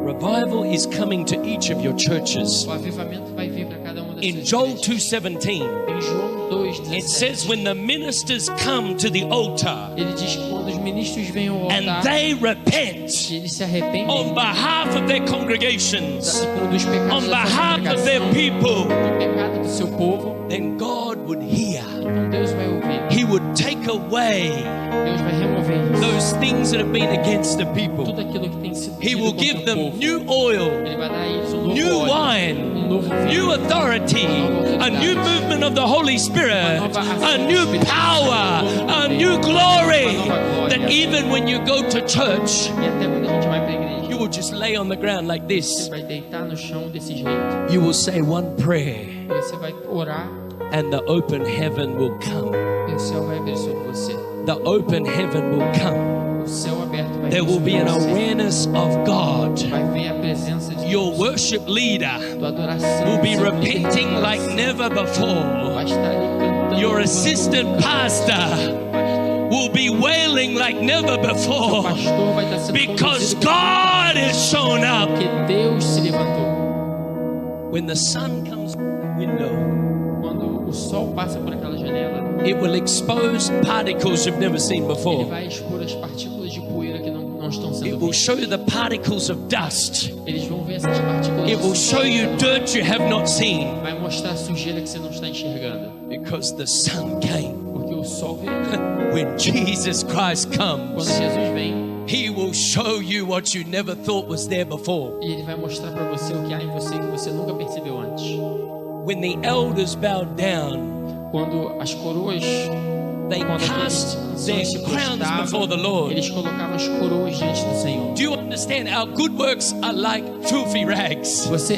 Revival is coming to each of your churches. O avivamento vai vir para cada uma das In suas Joel igrejas. 2:17, Em João 2:17, it says when the ministers come to the altar, ele diz que quando os ministros vêm ao and altar they repent e eles se arrependem on behalf of their congregations, dos pecados on da sua behalf of their congregação, people, do pecado do seu povo, then God would hear. então Deus vai ouvir, He would take away Deus vai remover isso, those things that have been against the people. tudo aquilo que tem sido He will contra give o them povo. new oil, Ele vai dar a eles um novo new óleo, wine, novo vinho, new authority, a new movement of the Holy Spirit, a new power, a new glory, that even when you go to church, e até quando a gente vai para a igreja, you will just lay on the ground like você this. vai deitar no chão desse jeito, You will say one prayer você vai orar and the open heaven will come. e o céu vai abrir sobre você, The open heaven will come. o céu aberto vai There vir will be sobre an você, awareness of God. vai vir a presença de Your Deus, worship leader tua adoração will be seu repenting líder, like never before. vai estar ali cantando, Your assistant pastor will be wailing like never o before, pastor vai estar sendo because conduzido God has shown up. porque Deus se levantou. When the sun comes through the window, Quando o sol passa por aquela janela, it will expose particles you've never seen ele before. vai expor as partículas de poeira que não estão It sendo will vistas. show you the particles of dust. Eles vão ver essas partículas. It will de show you sujeira. dirt you have not seen, Vai mostrar a sujeira que você não está enxergando, because the sun came. porque o sol veio. When Jesus Christ Quando comes, Jesus vem, He will show you what you never thought was there before. e ele vai mostrar para você o que há em você que você nunca percebeu antes. When the elders bowed down, Quando as coroas, they quando cast aqueles their anciãos se crowns before prostravam, the Lord. eles colocavam as coroas diante do Senhor. Do you understand? Our good works are like filthy rags. Você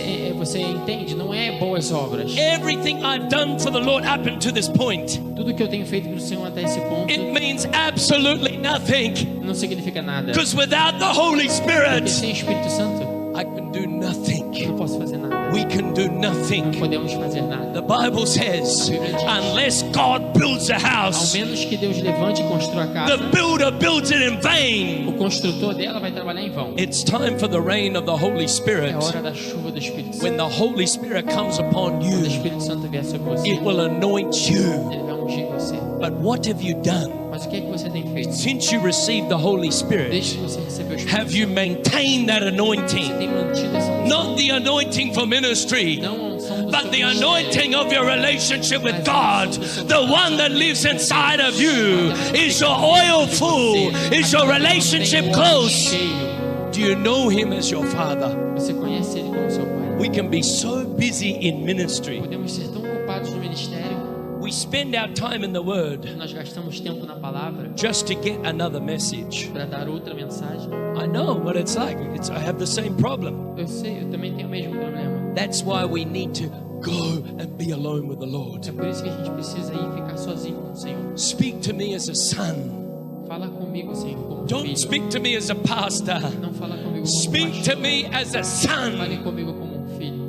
entende? Não é boas obras. Everything I've done for the Lord up until this point, Tudo que eu tenho feito para o Senhor até esse ponto it means absolutely nothing. não significa nada. Because without the Holy Porque Spirit, sem o Espírito Santo, I can do eu nothing. não posso fazer nada. We can do Não nothing. podemos fazer nada. The Bible says, unless God builds a Ao house, menos que Deus levante e construa a the casa, builder builds it in vain. o construtor dela vai trabalhar em vão. It's time for the rain of the Holy É Spirit. hora da chuva do Espírito Santo. When the Holy Spirit comes upon Quando o you, Espírito Santo vier sobre você, it will anoint you. ele vai ungir você. But what have you done? Mas o que é que você tem feito? Since you received the Holy Desde Spirit, que você recebeu o Espírito have you Santo, maintained that você anointing? tem mantido essa unção. Not the anointing for ministry, Não a unção do but seu the ministério, anointing of your relationship with God. The one that lives inside of you. Is your oil full? Is your relationship Tem o óleo close? cheio. Do you know Him as your Father? Você conhece Ele como seu Pai. We can be so busy in ministry. Podemos ser tão ocupados no ministério, We spend our time in the Word nós gastamos tempo na palavra just to get another message. para dar outra mensagem. I know what it's like. I have the same problem. Eu sei, eu também tenho o mesmo problema. That's why we need to go and be alone with the Lord. É por isso que a gente precisa ir ficar sozinho com o Senhor. Speak to me as a son. Fala comigo, Senhor, como Don't filho. speak to me as a pastor. Não fala comigo como Speak pastor. to me as a Fale son. comigo como um filho.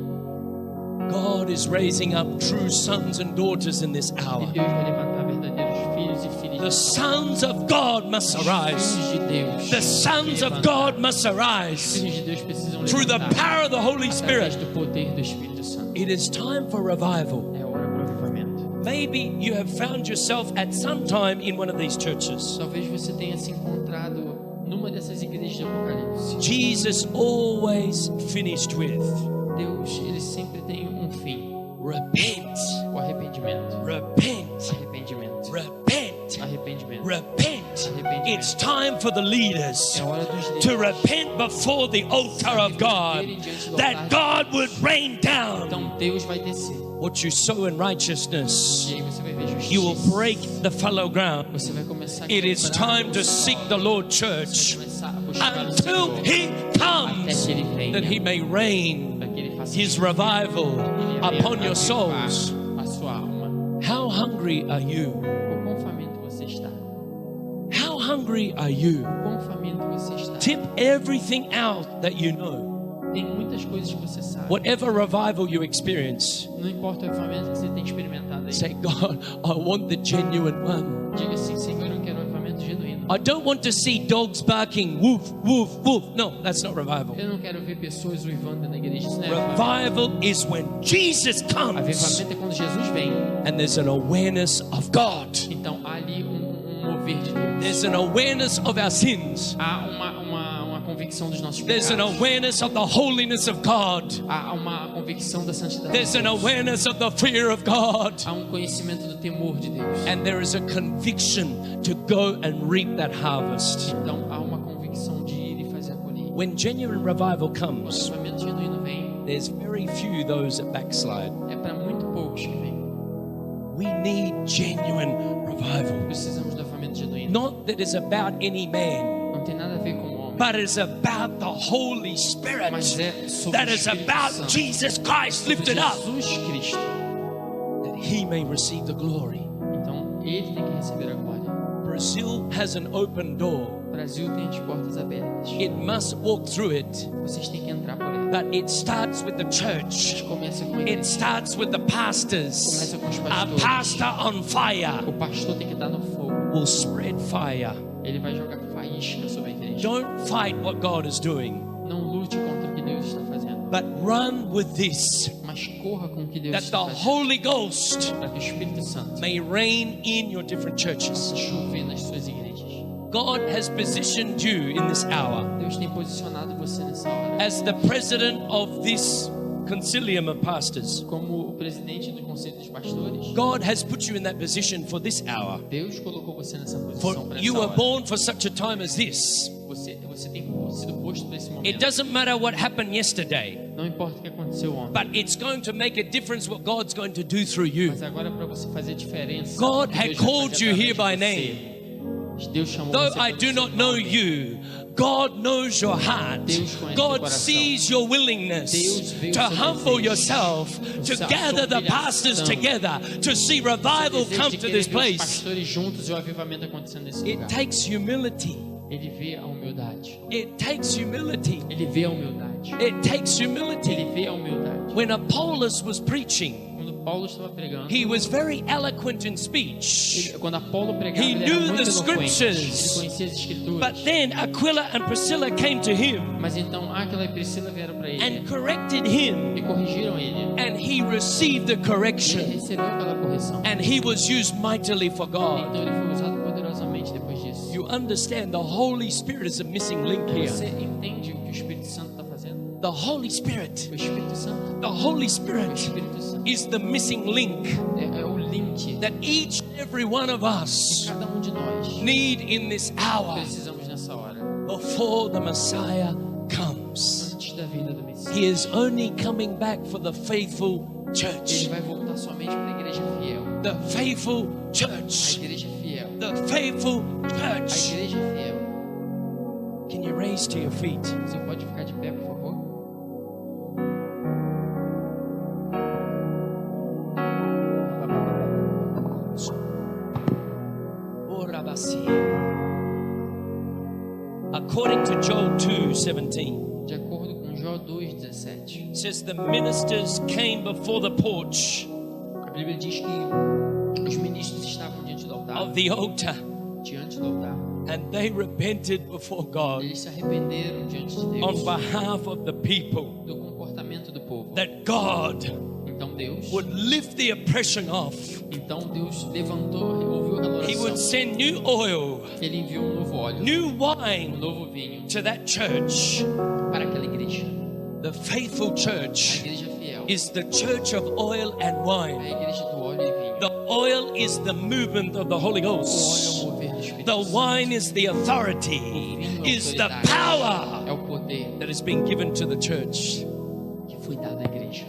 God is raising up true sons and daughters in this E hour. Deus vai levantar verdadeiros filhos e filhas The de sons of God must Deus. arise. Filhos de Deus. The sons of God must arise Filhos de Deus precisam through the levantar power of the Holy através Spirit. do poder do Espírito Santo. It is time for revival. É hora para o avivamento. Maybe you have found yourself at some time in one of these churches. Talvez você tenha se encontrado numa dessas igrejas de Apocalipse. Jesus always finished with Deus, ele sempre tem um fim. repent, O arrependimento. repent, Arrependimento. repent, Arrependimento. repent. It's time for the leaders É hora dos to líderes repent before the altar of God, that God would rain down. Então Deus vai descer. What you sow in E righteousness, aí você vai ver justiça. you will break the fallow ground. Você vai começar a It is quebrar time o to solo. seek the Lord Você vai church começar a buscar o until Senhor He até comes, que Ele venha, that He may rain para que Ele faça His chover, revival Ele venha upon your avivar souls. a sua alma. How hungry are you? O quão faminto você está? How hungry are you? O quão faminto você está? Tip everything out that you know. Tem muitas coisas que você sabe. Whatever revival you experience, Não importa o avivamento que você tem experimentado aí. say, God, I want the genuine one. Diga assim, Senhor, eu quero um avivamento genuíno. I don't want to see dogs barking, woof, woof, woof. No, that's not revival. Eu não quero ver pessoas uivando na igreja. Isso não é avivamento. Revival is when Jesus comes Avivamento é quando Jesus vem. and there's an awareness of God. Então há ali um mover de Deus. There's an awareness of our sins. Há uma convicção dos nossos There's an pecados. awareness of the holiness of God. Há uma convicção da santidade There's de an Deus. awareness of the fear of God. Há um conhecimento do temor de Deus. And there is a conviction to go and reap that harvest. Então há uma convicção de ir e fazer a colheita. When genuine revival Quando o comes, avivamento genuíno vem, there's very few those that backslide. é para muito poucos que vêm. We need genuine revival. Precisamos do avivamento genuíno. Not that it's about any man, Não tem nada a ver com o homem, but it's about the Holy Spirit. mas é sobre That o is Espírito about Santo. Jesus Christ Sobre lifted up, Jesus Cristo. that he may receive the glory. Então ele tem que receber a glória. Brazil has an open door. O Brasil tem as portas abertas. It must walk through it, Vocês têm que entrar por ela. but it starts with the church. Começa com a It igreja. starts with the pastors. Começa com os A pastores. pastor on fire O pastor tem que estar no fogo. will spread fire. Ele vai jogar faísca sobre a igreja. Don't fight what God is doing, Não lute contra o que Deus está fazendo, but run with this, mas corra com o que Deus that está the fazendo. Holy Ghost Para que o Espírito Santo may reign in your different churches. possa chover nas suas igrejas. God has positioned you in this hour Deus tem posicionado você nessa hora as the president of this concilium of pastors. como o presidente do Conselho dos Pastores. God has put you in that position for this hour. Deus colocou você nessa For posição para you essa were hora. born for such a time as this. Você tem sido posto para esse It momento. doesn't matter what happened yesterday, Não importa o que aconteceu ontem, but it's going to make a difference what God's going to do through you. mas agora é para você fazer diferença. God o que had Deus vai called fazer you através here de by você. name. Deus chamou Though você I pelo do seu not know nome. you, God knows your heart. Deus conhece teu God coração. sees your willingness Deus vê o to seu humble desejo, yourself, to sua gather the humilhação. pastors together, to see revival Desejo come de to querer this ver os place. pastores juntos e o avivamento acontecendo nesse It lugar. takes humility. Ele vê a humildade. It takes humility. Ele vê a humildade. It takes humility. Ele vê a humildade. When Apollos was preaching, Quando Paulo estava pregando, he was very eloquent in speech. quando Apolo pregava, He ele knew era muito the eloquente. scriptures. Ele conhecia as escrituras. But then Aquila and Priscilla came to him Mas então Áquila e Priscila vieram para ele and corrected him, e corrigiram ele. and he received the Ele correction, recebeu aquela correção. and he was used mightily for God. Então ele foi usado poderosamente depois disso. You understand the Holy Spirit is a missing link Você here. entende o que o Espírito Santo está fazendo? The Holy Spirit, O Espírito Santo. the Holy O Spirit Espírito Santo is the missing link é o link that each and every one of que us cada um de nós need in this hour precisamos nessa hora, before the Messiah comes. antes da vinda do Messias. He is only coming back for the faithful Ele church. vai voltar somente para a igreja fiel. The faithful A church. igreja fiel. The faithful A church. igreja fiel. Can you raise to your feet? Você pode ficar de pé, por favor? According to Joel 2:17, De acordo com Jó 2:17, it says the ministers came before the porch a Bíblia diz que os ministros estavam diante do altar, of the altar diante do altar. and they repented before God Eles se arrependeram diante de Deus on behalf of the people, do comportamento do povo. that God Então Deus, would lift the oppression off. então Deus levantou, ouviu a He would adoração. send new oil, Ele enviou um novo óleo, new um wine novo vinho to that church. para aquela igreja. The faithful A church igreja fiel, is the church of oil and a wine. igreja do óleo e vinho. The oil is the movement of the Holy O óleo é Ghost. o mover do Espírito The Santo. wine is the authority, O vinho é a is the autoridade. power É o poder that has been given to the church. que foi dado à igreja.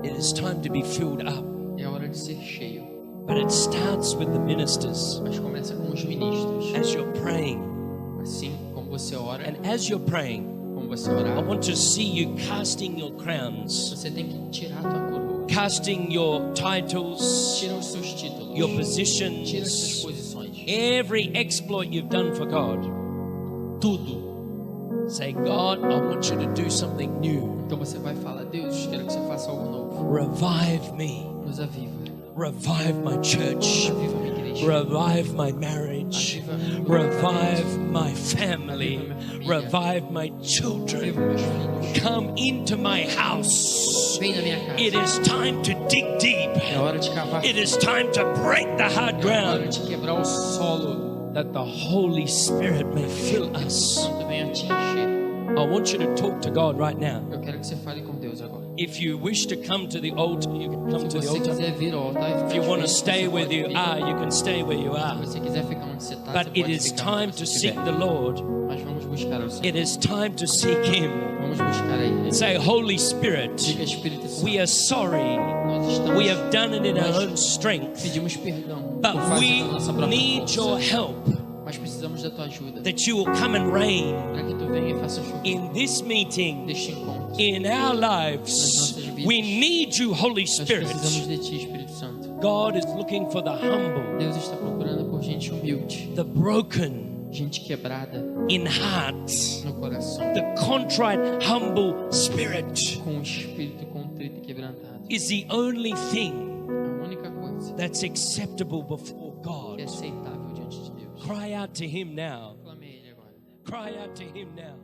It is time to be filled up, É hora de ser cheio, but it starts with the ministers. mas começa com os ministros. As you're praying, Assim como você ora, and as you're praying, como você I orar, want to see you casting your crowns, você tem que tirar a tua coroa, casting your titles, tira os seus títulos, your tira as suas positions, posições, every exploit you've done for God. tudo. Say, God, I want you to do something new. Então você vai falar: Deus, quero que você faça algo novo. Revive me. Nos aviva, Revive my church. aviva minha igreja, Revive my marriage. Revive my family. Revive my aviva children. meus filhos. Come into my house. Vem na minha It casa. is time to dig deep. É hora de cavar. It is time to break the hard É hora ground. de quebrar o solo. that the Holy Spirit may fill O us. Santo venha te encher. I want you to talk to God right now. Eu quero que você fale com Deus agora. If you wish to come to the altar, you can come Se to the você altar. quiser vir ao altar e If ficar you de want to frente, stay você where pode you vir. are, you can stay where you Se are. você quiser ficar onde você está, você But it pode is ficar time onde to você seek estiver. the Lord. Mas vamos buscar o Senhor. It is time to seek Him. Vamos buscar a Ele. Say, Holy Spirit, Diga, Espírito Santo, we are sorry. nós estamos, We have done it in our own strength. pedimos perdão por But fazer we da nossa própria need your força, help mas precisamos da tua ajuda that you will come and reign para que tu venha e faça chover in this meeting, deste encontro. in our lives. We need you, Holy Nós Spirit. precisamos de ti, Espírito Santo. God is looking for the humble, Deus está procurando por gente humilde, the broken gente quebrada in heart, no coração, the contrite, humble spirit com o espírito contrito e quebrantado. is the only thing A única coisa that's acceptable before que é God. aceitável diante de Deus. Cry out to Him now. Clame a Ele agora. Cry out to Him now.